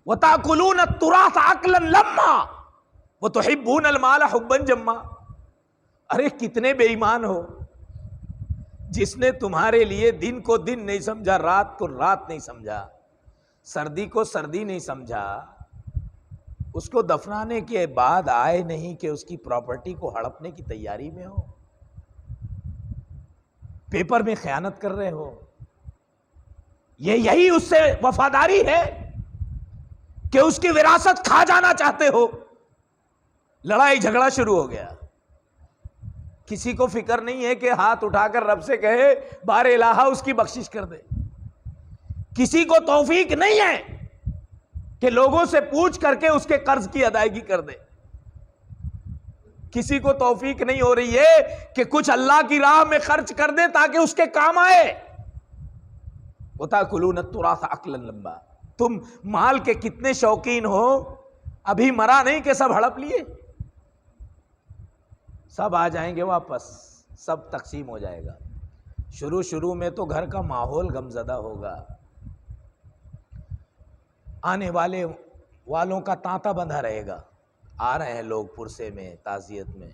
وَتَأْكُلُونَ التُّرَاثَ أَكْلًا لَمًّا وَتُحِبُّونَ الْمَالَ حُبًّا جَمًّا۔ ارے کتنے بے ایمان ہو، جس نے تمہارے لیے دن کو دن نہیں سمجھا، رات کو رات نہیں سمجھا، سردی کو سردی نہیں سمجھا، اس کو دفنانے کے بعد آئے نہیں کہ اس کی پراپرٹی کو ہڑپنے کی تیاری میں ہو، پیپر میں خیانت کر رہے ہو، یہی اس سے وفاداری ہے کہ اس کی وراثت کھا جانا چاہتے ہو، لڑائی جھگڑا شروع ہو گیا، کسی کو فکر نہیں ہے کہ ہاتھ اٹھا کر رب سے کہے بار الہ اس کی بخشش کر دے. کسی کو توفیق نہیں ہے کہ لوگوں سے پوچھ کر کے اس کے قرض کی ادائیگی کر دے. کسی کو توفیق نہیں ہو رہی ہے کہ کچھ اللہ کی راہ میں خرچ کر دے تاکہ اس کے کام آئے. وَتَأْكُلُونَ التُّرَاثَ أَكْلًا لَمًّا. تم مال کے کتنے شوقین ہو, ابھی مرا نہیں کہ سب ہڑپ لیے. سب آ جائیں گے واپس, سب تقسیم ہو جائے گا. شروع میں تو گھر کا ماحول غمزدہ ہوگا, آنے والوں کا تانتا بندھا رہے گا. آ رہے ہیں لوگ پرسے میں, تعزیت میں.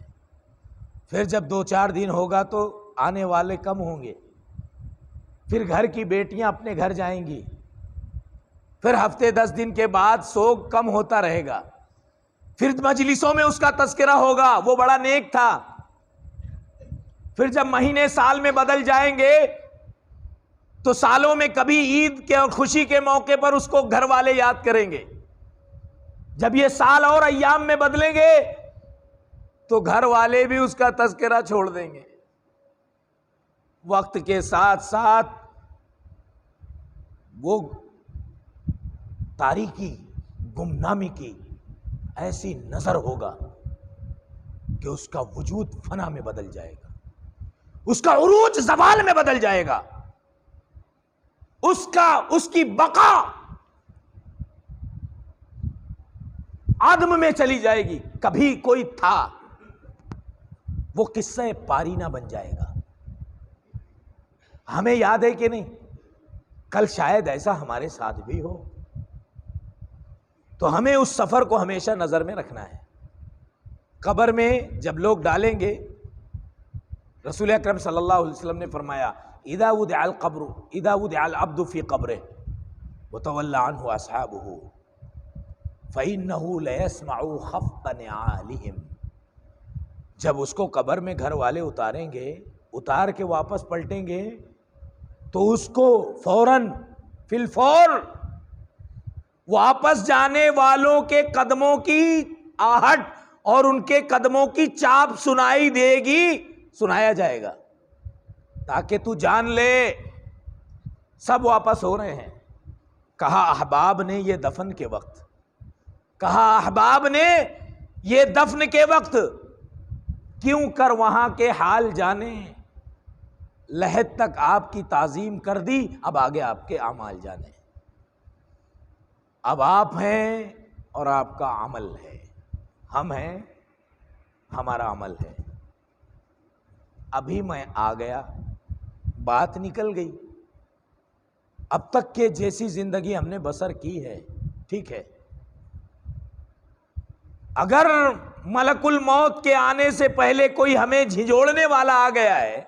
پھر جب 2-4 دن ہوگا تو آنے والے کم ہوں گے. پھر گھر کی بیٹیاں اپنے گھر جائیں گی. پھر ہفتے 10 دن کے بعد سوگ کم ہوتا رہے گا. پھر مجلسوں میں اس کا تذکرہ ہوگا, وہ بڑا نیک تھا. پھر جب مہینے سال میں بدل جائیں گے تو سالوں میں کبھی عید کے اور خوشی کے موقع پر اس کو گھر والے یاد کریں گے. جب یہ سال اور ایام میں بدلیں گے تو گھر والے بھی اس کا تذکرہ چھوڑ دیں گے. وقت کے ساتھ ساتھ وہ تاریکی, گمنامی کی ایسی نظر ہوگا کہ اس کا وجود فنا میں بدل جائے گا, اس کا عروج زوال میں بدل جائے گا, اس کی بقا عدم میں چلی جائے گی. کبھی کوئی تھا, وہ قصہ پارینہ بن جائے گا. ہمیں یاد ہے کہ نہیں, کل شاید ایسا ہمارے ساتھ بھی ہو. تو ہمیں اس سفر کو ہمیشہ نظر میں رکھنا ہے. قبر میں جب لوگ ڈالیں گے, رسول اکرم صلی اللہ علیہ وسلم نے فرمایا اذا وضع العبد في قبره وتولى عنه اصحابه فإنه ليسمع خفق نعالهم. جب اس کو قبر میں گھر والے اتاریں گے, اتار کے واپس پلٹیں گے, تو اس کو فوراً فی الفور واپس جانے والوں کے قدموں کی آہٹ اور ان کے قدموں کی چاپ سنائی دے گی, سنایا جائے گا تاکہ تو جان لے سب واپس ہو رہے ہیں. کہا احباب نے یہ دفن کے وقت, کہا احباب نے یہ دفن کے وقت کیوں کر وہاں کے حال جانے, لحد تک آپ کی تعظیم کر دی, اب آگے آپ کے اعمال جانے. اب آپ ہیں اور آپ کا عمل ہے, ہم ہیں, ہمارا عمل ہے. ابھی میں آ گیا, بات نکل گئی. اب تک کے جیسی زندگی ہم نے بسر کی ہے, ٹھیک ہے. اگر ملک الموت کے آنے سے پہلے کوئی ہمیں جھنجھوڑنے والا آ گیا ہے,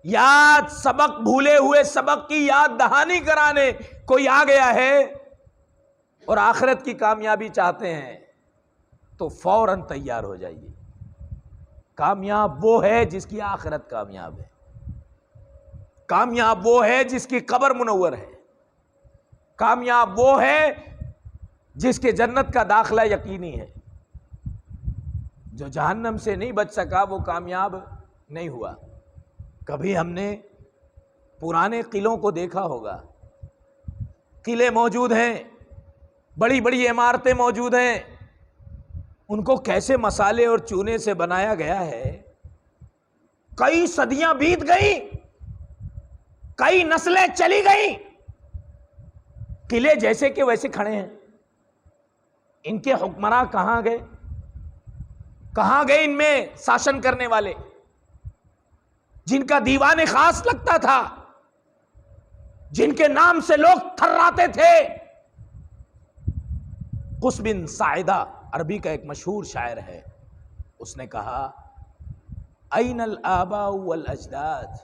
یاد سبق بھولے ہوئے سبق کی یاد دہانی کرانے کوئی آ گیا ہے اور آخرت کی کامیابی چاہتے ہیں, تو فوراً تیار ہو جائیے. کامیاب وہ ہے جس کی آخرت کامیاب ہے, کامیاب وہ ہے جس کی قبر منور ہے, کامیاب وہ ہے جس کے جنت کا داخلہ یقینی ہے. جو جہنم سے نہیں بچ سکا وہ کامیاب نہیں ہوا. کبھی ہم نے پرانے قلعوں کو دیکھا ہوگا, قلعے موجود ہیں, بڑی بڑی عمارتیں موجود ہیں, ان کو کیسے مسالے اور چونے سے بنایا گیا ہے. کئی صدیاں بیت گئیں, کئی نسلیں چلی گئیں, قلعے جیسے کہ ویسے کھڑے ہیں. ان کے حکمراں کہاں گئے, کہاں گئے ان میں شاسن کرنے والے جن کا دیوان خاص لگتا تھا, جن کے نام سے لوگ تھراتے تھے. قص بن ساعدہ عربی کا ایک مشہور شاعر ہے, اس نے کہا این الآباء والاجداد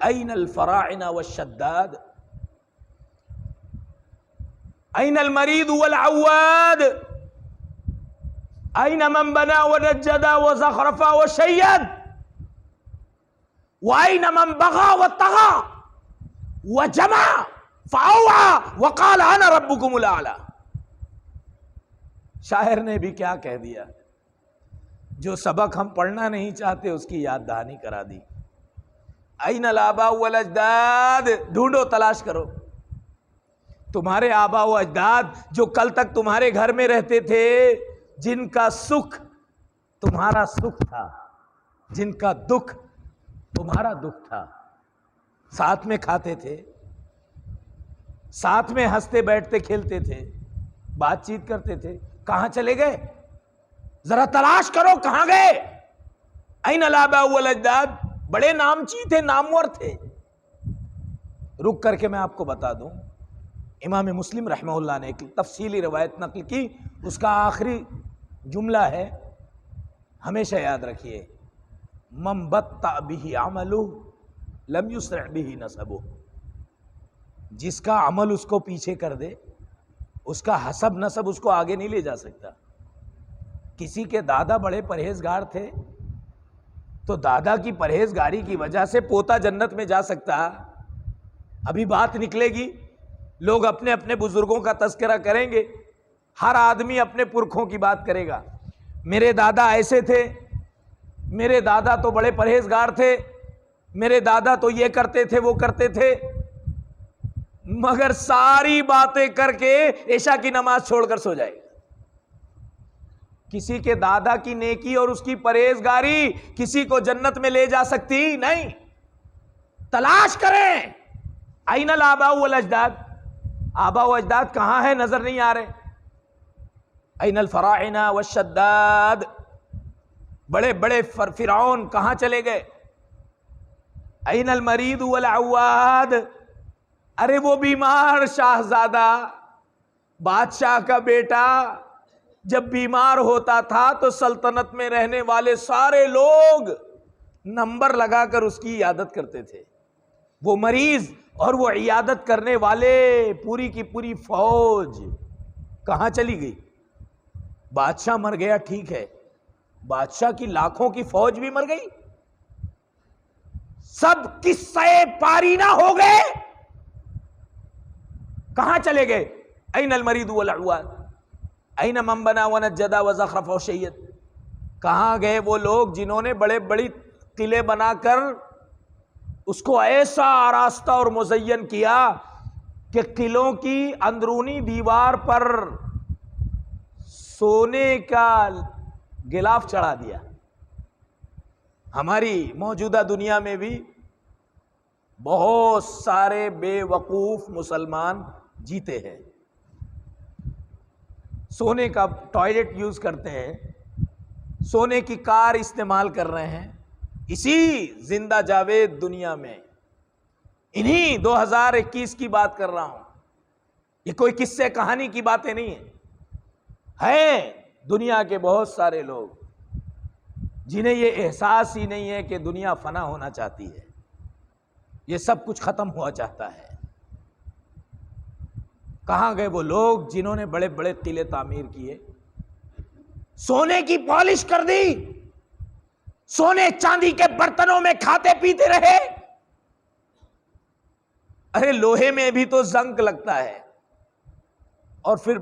این الفراعنہ والشداد این المریض والعواد این من بنا ونجد وزخرف وشید وَأَيْنَ مَنْ بَغَى وَاتَّغَى وَجَمَعَ فَأَوْعَى وَقَالَ أَنَا رَبُّكُمُ الْأَعْلَى. شاعر نے بھی کیا کہہ دیا, جو سبق ہم پڑھنا نہیں چاہتے اس کی یاد دہانی کرا دی. این الآباء والاجداد، ڈھونڈو، تلاش کرو. تمہارے آبا و اجداد جو کل تک تمہارے گھر میں رہتے تھے، جن کا سکھ تمہارا سکھ تھا، جن کا دکھ تمہارا دکھ تھا، ساتھ میں کھاتے تھے، ساتھ میں ہنستے بیٹھتے کھیلتے تھے، بات چیت کرتے تھے، کہاں چلے گئے؟ ذرا تلاش کرو کہاں گئے. این الآباء والاجداد، بڑے نامچی تھے، نامور تھے. رک کر کے میں آپ کو بتا دوں، امام مسلم رحمہ اللہ نے ایک تفصیلی روایت نقل کی، اس کا آخری جملہ ہے، ہمیشہ یاد رکھیے، من بطأ بہ عملہ لم یسرع بہ نسبہ. جس کا عمل اس کو پیچھے کر دے، اس کا حسب نسب اس کو آگے نہیں لے جا سکتا. کسی کے دادا بڑے پرہیزگار تھے تو دادا کی پرہیزگاری کی وجہ سے پوتا جنت میں جا سکتا. ابھی بات نکلے گی، لوگ اپنے اپنے بزرگوں کا تذکرہ کریں گے، ہر آدمی اپنے پرکھوں کی بات کرے گا. میرے دادا ایسے تھے، میرے دادا تو بڑے پرہیزگار تھے، میرے دادا تو یہ کرتے تھے وہ کرتے تھے. مگر ساری باتیں کر کے عشاء کی نماز چھوڑ کر سو جائے گا. کسی کے دادا کی نیکی اور اس کی پرہیزگاری کسی کو جنت میں لے جا سکتی نہیں. تلاش کریں، این الآباء والاجداد، آبا و اجداد کہاں ہے؟ نظر نہیں آ رہے. این الفراعنہ والشداد، بڑے بڑے فرعون کہاں چلے گئے؟ این المرید والعواد، ارے وہ بیمار شاہزادہ، بادشاہ کا بیٹا جب بیمار ہوتا تھا تو سلطنت میں رہنے والے سارے لوگ نمبر لگا کر اس کی عیادت کرتے تھے. وہ مریض اور وہ عیادت کرنے والے، پوری کی پوری فوج کہاں چلی گئی؟ بادشاہ مر گیا، ٹھیک ہے، بادشاہ کی لاکھوں کی فوج بھی مر گئی، سب قصے پارینہ ہو گئے. کہاں چلے گئے؟ این المرید والعواد، این من بنا ونجد وزخرف وشید. کہاں گئے وہ لوگ جنہوں نے بڑے بڑی قلعے بنا کر اس کو ایسا آراستہ اور مزین کیا کہ قلعوں کی اندرونی دیوار پر سونے کا غلاف چڑھا دیا. ہماری موجودہ دنیا میں بھی بہت سارے بے وقوف مسلمان جیتے ہیں، سونے کا ٹوائلٹ یوز کرتے ہیں، سونے کی کار استعمال کر رہے ہیں، اسی زندہ جاوید دنیا میں. انہی 2021 کی بات کر رہا ہوں، یہ کوئی قصے کہانی کی باتیں نہیں ہیں. دنیا کے بہت سارے لوگ جنہیں یہ احساس ہی نہیں ہے کہ دنیا فنا ہونا چاہتی ہے، یہ سب کچھ ختم ہوا چاہتا ہے. کہاں گئے وہ لوگ جنہوں نے بڑے بڑے قلعے تعمیر کیے، سونے کی پالش کر دی، سونے چاندی کے برتنوں میں کھاتے پیتے رہے؟ ارے لوہے میں بھی تو زنک لگتا ہے اور پھر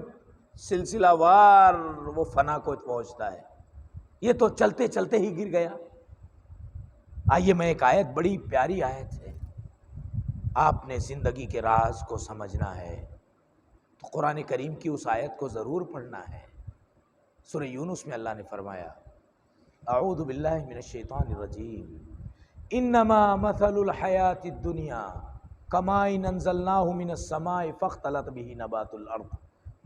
سلسلہ وار وہ فنا کو پہنچتا ہے. یہ تو چلتے چلتے ہی گر گیا. آئیے میں ایک آیت، بڑی پیاری آیت ہے، آپ نے زندگی کے راز کو سمجھنا ہے تو قرآن کریم کی اس آیت کو ضرور پڑھنا ہے. سورہ یونس میں اللہ نے فرمایا، اعوذ باللہ من الشیطان الرجیم، انما مثل الحیات الدنیا کماء انزلناہ من السماء فاختلط به نبات الارض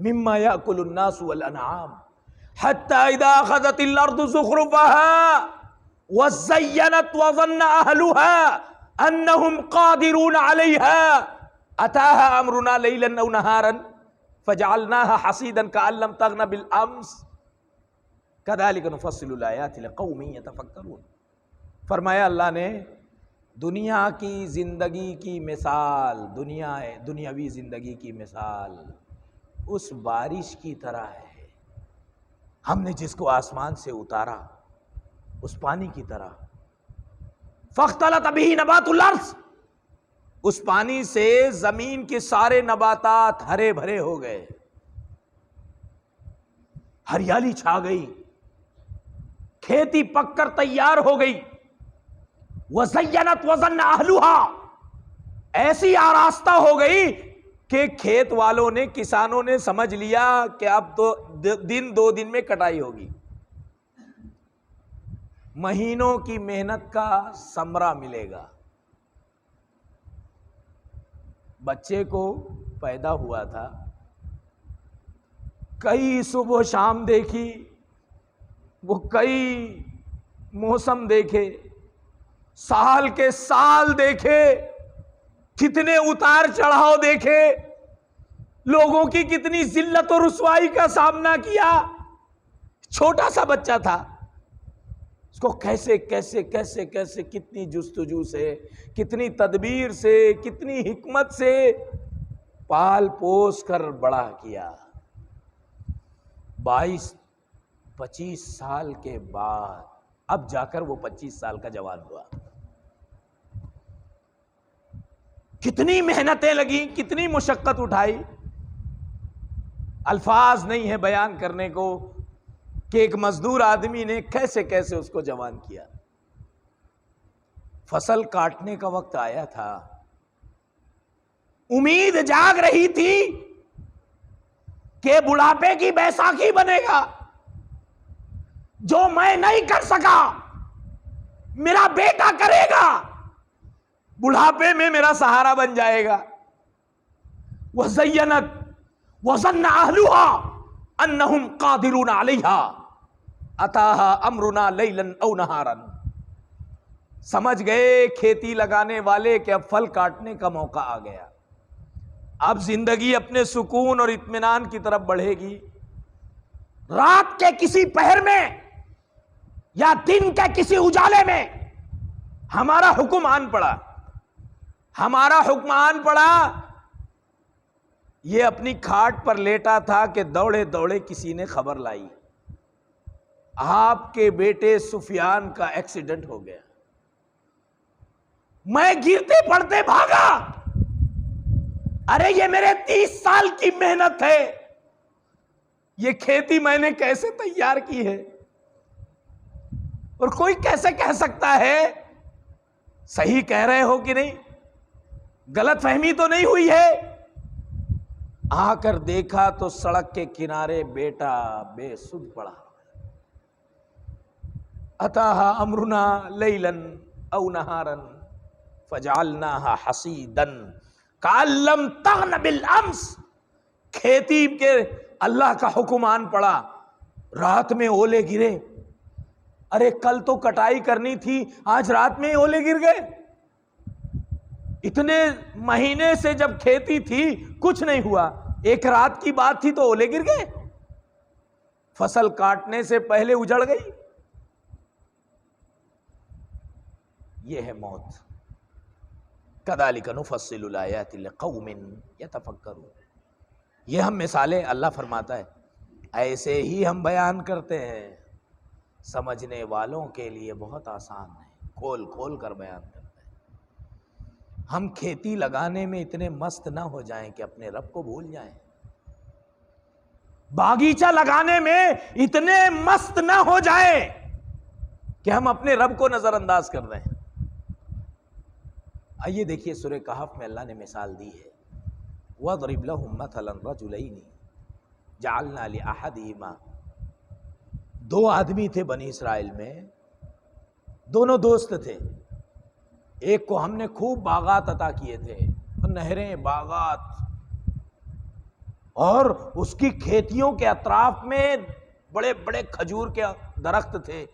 مما یأکل الناس والانعام حتی اذا اخذت الارض زخرفها وزینت وظن اہلها انہم قادرون علیہا اتاها امرنا لیلا او نہارا فجعلناها حصیدا کأن لم تغن بالامس کذالک نفصل الآیات لقوم یتفکرون. فرمایا اللہ نے دنیا کی زندگی کی مثال، دنیاوی زندگی کی مثال اس بارش کی طرح ہے، ہم نے جس کو آسمان سے اتارا اس پانی کی طرح. فاختلط به نبات الارض، اس پانی سے زمین کے سارے نباتات ہرے بھرے ہو گئے، ہریالی چھا گئی، کھیتی پک کر تیار ہو گئی. وَزَيَّنَتْ وَظَنَّ أَهْلُهَا، ایسی آراستہ ہو گئی کہ کھیت والوں نے، کسانوں نے سمجھ لیا کہ اب تو دو دن میں کٹائی ہوگی. مہینوں کی محنت کا ثمرہ ملے گا. بچے کو پیدا ہوا تھا، کئی صبح و شام دیکھی، وہ کئی موسم دیکھے، سال کے سال دیکھے، کتنے اتار چڑھاؤ دیکھے، لوگوں کی کتنی ذلت و رسوائی کا سامنا کیا. چھوٹا سا بچہ تھا، اس کو کیسے کیسے کیسے کیسے کتنی جستجو سے، کتنی تدبیر سے، کتنی حکمت سے پال پوس کر بڑا کیا. 22-25 سال کے بعد اب جا کر وہ 25 سال کا جوان ہوا. کتنی محنتیں لگیں، کتنی مشقت اٹھائی، الفاظ نہیں ہے بیان کرنے کو کہ ایک مزدور آدمی نے کیسے کیسے اس کو جوان کیا. فصل کاٹنے کا وقت آیا تھا، امید جاگ رہی تھی کہ بڑھاپے کی بیساکھی بنے گا. جو میں نہیں کر سکا میرا بیٹا کرے گا، بڑھاپے میں میرا سہارا بن جائے گا. وَزَيَّنَتْ وَظَنَّ أَهْلُهَا أَنَّهُمْ قَادِرُونَ عَلَيْهَا أَتَاهَا أَمْرُنَا لَيْلًا أَوْ نَهَارًا. سمجھ گئے کھیتی لگانے والے کہ اب پھل کاٹنے کا موقع آ گیا، اب زندگی اپنے سکون اور اطمینان کی طرف بڑھے گی. رات کے کسی پہر میں یا دن کے کسی اجالے میں ہمارا حکم آن پڑا، ہمارا حکم آن پڑا. یہ اپنی کھاٹ پر لیٹا تھا کہ دوڑے دوڑے کسی نے خبر لائی، آپ کے بیٹے سفیان کا ایکسیڈنٹ ہو گیا. میں گرتے پڑتے بھاگا، ارے یہ میرے 30 سال کی محنت ہے، یہ کھیتی میں نے کیسے تیار کی ہے. اور کوئی کیسے کہہ سکتا ہے صحیح کہہ رہے ہو کہ نہیں، غلط فہمی تو نہیں ہوئی ہے. آ کر دیکھا تو سڑک کے کنارے بیٹا بے سدھ پڑا. اتاہا امرنا لیلن او نہارن فجعلناها حصیدن کأن لم تغن بالامس. کھیتی کے اللہ کا حکم آن پڑا، رات میں اولے گرے. ارے کل تو کٹائی کرنی تھی، آج رات میں اولے گر گئے. اتنے مہینے سے جب کھیتی تھی کچھ نہیں ہوا، ایک رات کی بات تھی تو اولے گر گئے. فصل کاٹنے سے پہلے اجڑ گئی. یہ ہے موت. کذالک نفصل الآیات لقوم یتفکرون. یہ ہم مثالیں اللہ فرماتا ہے ایسے ہی ہم بیان کرتے ہیں، سمجھنے والوں کے لیے بہت آسان ہے، کھول کھول کر بیان کرتے ہیں. ہم کھیتی لگانے میں اتنے مست نہ ہو جائیں کہ اپنے رب کو بھول جائیں، باغیچہ لگانے میں اتنے مست نہ ہو جائیں کہ ہم اپنے رب کو نظر انداز کر رہے ہیں. آئیے دیکھیے سورہ کہف میں اللہ نے مثال دی ہے. وَاضْرِبْ لَهُمْ مَثَلًا رَجُلَيْنِ جَعَلْنَا لِأَحَدِهِمَا. 2 آدمی تھے بنی اسرائیل میں، دونوں دوست تھے. ایک کو ہم نے خوب باغات عطا کیے تھے، نہریں، باغات، اور اس کی کھیتیوں کے اطراف میں بڑے بڑے کھجور کے درخت تھے،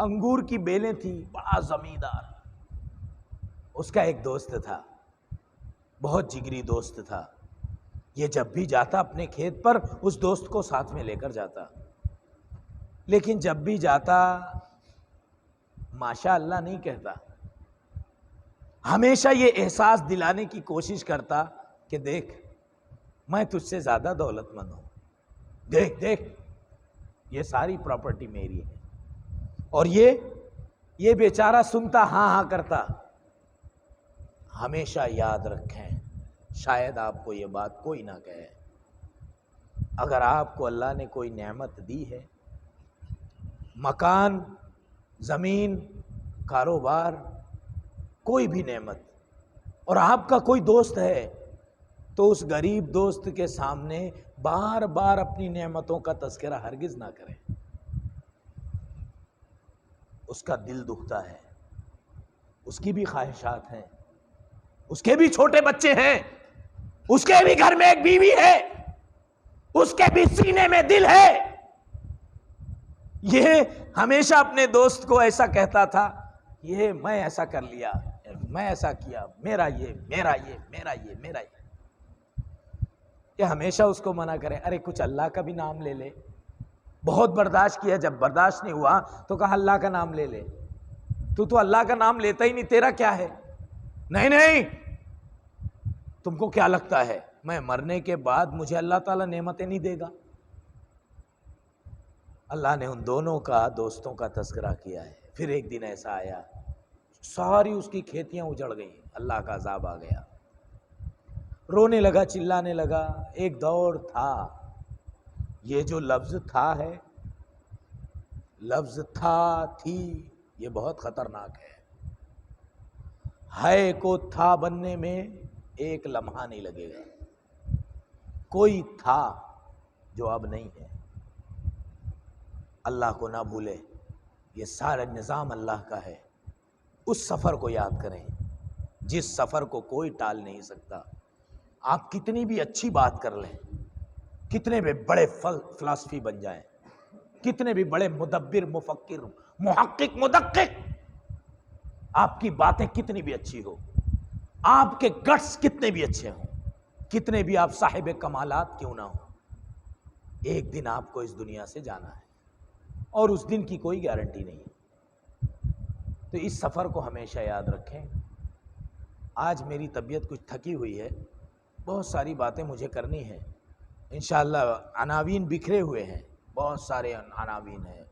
انگور کی بیلیں تھیں، بڑا زمیندار. اس کا ایک دوست تھا، بہت جگری دوست تھا. یہ جب بھی جاتا اپنے کھیت پر اس دوست کو ساتھ میں لے کر جاتا، لیکن جب بھی جاتا ماشاء اللہ نہیں کہتا، ہمیشہ یہ احساس دلانے کی کوشش کرتا کہ دیکھ میں تجھ سے زیادہ دولت مند ہوں، دیکھ دیکھ یہ ساری پراپرٹی میری ہے. اور یہ بیچارہ سنتا ہاں ہاں کرتا. ہمیشہ یاد رکھیں، شاید آپ کو یہ بات کوئی نہ کہے، اگر آپ کو اللہ نے کوئی نعمت دی ہے، مکان، زمین، کاروبار، کوئی بھی نعمت، اور آپ کا کوئی دوست ہے تو اس غریب دوست کے سامنے بار بار اپنی نعمتوں کا تذکرہ ہرگز نہ کریں. اس کا دل دکھتا ہے، اس کی بھی خواہشات ہیں، اس کے بھی چھوٹے بچے ہیں، اس کے بھی گھر میں ایک بیوی ہے، اس کے بھی سینے میں دل ہے. یہ ہمیشہ اپنے دوست کو ایسا کہتا تھا، یہ میں ایسا کر لیا، میں ایسا کیا، میرا یہ، میرا یہ، میرا یہ، میرا یہ. یہ ہمیشہ اس کو منع کرے، ارے کچھ اللہ کا بھی نام لے لے. بہت برداشت کیا، جب برداشت نہیں ہوا تو کہا اللہ کا نام لے لے. تو اللہ کا نام لیتا ہی نہیں، تیرا کیا ہے؟ نہیں نہیں، تم کو کیا لگتا ہے میں مرنے کے بعد مجھے اللہ تعالیٰ نعمتیں نہیں دے گا؟ اللہ نے ان دونوں کا، دوستوں کا تذکرہ کیا ہے. پھر ایک دن ایسا آیا، ساری اس کی کھیتیاں اجڑ گئیں، اللہ کا عذاب آ گیا. رونے لگا، چلانے لگا. ایک دور تھا، یہ جو لفظ تھا ہے، لفظ تھا، تھی، یہ بہت خطرناک ہے کو تھا بننے میں ایک لمحہ نہیں لگے گا. کوئی تھا جو اب نہیں ہے. اللہ کو نہ بھولے، یہ سارا نظام اللہ کا ہے. اس سفر کو یاد کریں جس سفر کو کوئی ٹال نہیں سکتا. آپ کتنی بھی اچھی بات کر لیں، کتنے بھی بڑے فلسفی بن جائیں، کتنے بھی بڑے مدبر، مفکر، محقق، مدقق، آپ کی باتیں کتنی بھی اچھی ہو، آپ کے گٹس کتنے بھی اچھے ہوں، کتنے بھی آپ صاحب کمالات کیوں نہ ہوں، ایک دن آپ کو اس دنیا سے جانا ہے اور اس دن کی کوئی گارنٹی نہیں. تو اس سفر کو ہمیشہ یاد رکھیں. آج میری طبیعت کچھ تھکی ہوئی ہے، بہت ساری باتیں مجھے کرنی ہیں. انشاءاللہ عناوین بکھرے ہوئے ہیں، بہت سارے عناوین ہیں.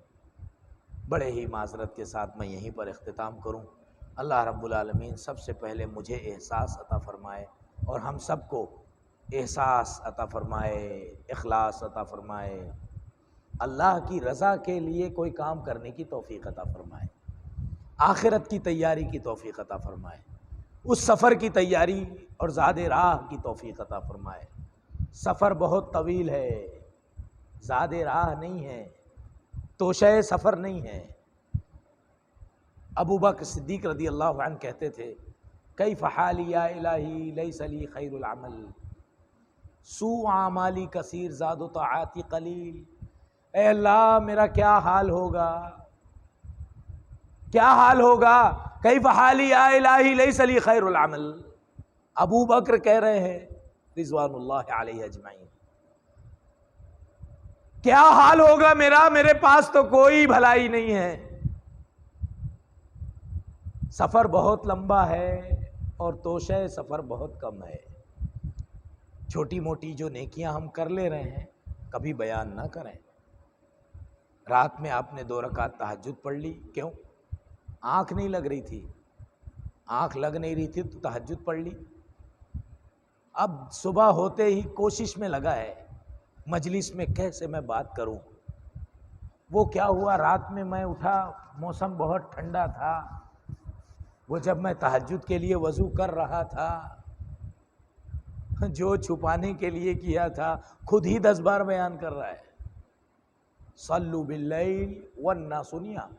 بڑے ہی معذرت کے ساتھ میں یہیں پر اختتام کروں. اللہ رب العالمین سب سے پہلے مجھے احساس عطا فرمائے اور ہم سب کو احساس عطا فرمائے، اخلاص عطا فرمائے، اللہ کی رضا کے لیے کوئی کام کرنے کی توفیق عطا فرمائے، آخرت کی تیاری کی توفیق عطا فرمائے، اس سفر کی تیاری اور زاد راہ کی توفیق عطا فرمائے. سفر بہت طویل ہے، زاد راہ نہیں ہے، توشہ سفر نہیں ہے. ابو بکر صدیق رضی اللہ عنہ کہتے تھے، کیف حالی یا الہی لیس لی خیر العمل سوء اعمالی کثیر زاد و طاعاتی قلیل. اے اللہ میرا کیا حال ہوگا، کیا حال ہوگا، کیف حالی یا الہی لیس لی خیر العمل. ابو بکر کہہ رہے ہیں رضوان اللہ علیہ اجمعین، کیا حال ہوگا میرا، میرے پاس تو کوئی بھلائی نہیں ہے. سفر بہت لمبا ہے اور توشہ سفر بہت کم ہے. چھوٹی موٹی جو نیکیاں ہم کر لے رہے ہیں کبھی بیان نہ کریں. رات میں آپ نے 2 رکعت تہجد پڑھ لی، کیوں؟ آنکھ نہیں لگ رہی تھی، آنکھ لگ نہیں رہی تھی تو تہجد پڑھ لی. اب صبح ہوتے ہی کوشش میں لگا ہے مجلس میں کیسے میں بات کروں. وہ کیا ہوا، رات میں میں اٹھا، موسم بہت ٹھنڈا تھا، وہ جب میں تہجد کے لیے وضو کر رہا تھا، جو چھپانے کے لیے کیا تھا خود ہی 10 بار بیان کر رہا ہے. صلو باللیل والناس نیام،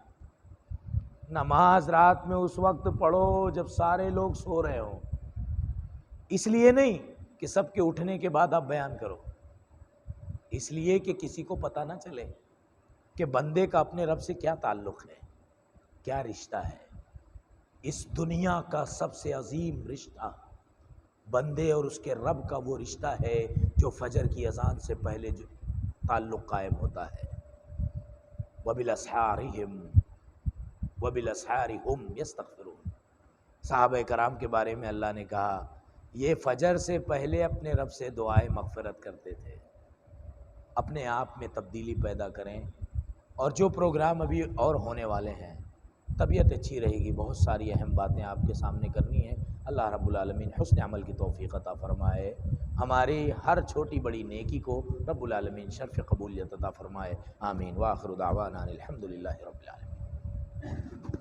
نماز رات میں اس وقت پڑھو جب سارے لوگ سو رہے ہوں. اس لیے نہیں کہ سب کے اٹھنے کے بعد آپ بیان کرو، اس لیے کہ کسی کو پتہ نہ چلے کہ بندے کا اپنے رب سے کیا تعلق ہے، کیا رشتہ ہے. اس دنیا کا سب سے عظیم رشتہ بندے اور اس کے رب کا وہ رشتہ ہے جو فجر کی اذان سے پہلے جو تعلق قائم ہوتا ہے. وَبِالْأَسْحَارِ هُمْ يَسْتَغْفِرُونَ. صحابہ کرام کے بارے میں اللہ نے کہا یہ فجر سے پہلے اپنے رب سے دعائے مغفرت کرتے تھے. اپنے آپ میں تبدیلی پیدا کریں. اور جو پروگرام ابھی اور ہونے والے ہیں طبیعت اچھی رہے گی، بہت ساری اہم باتیں آپ کے سامنے کرنی ہیں۔ اللہ رب العالمین حسن عمل کی توفیق عطا فرمائے، ہماری ہر چھوٹی بڑی نیکی کو رب العالمین شرف قبولیت عطا فرمائے، آمین۔ وآخر دعوانا الحمدللہ رب العالمین۔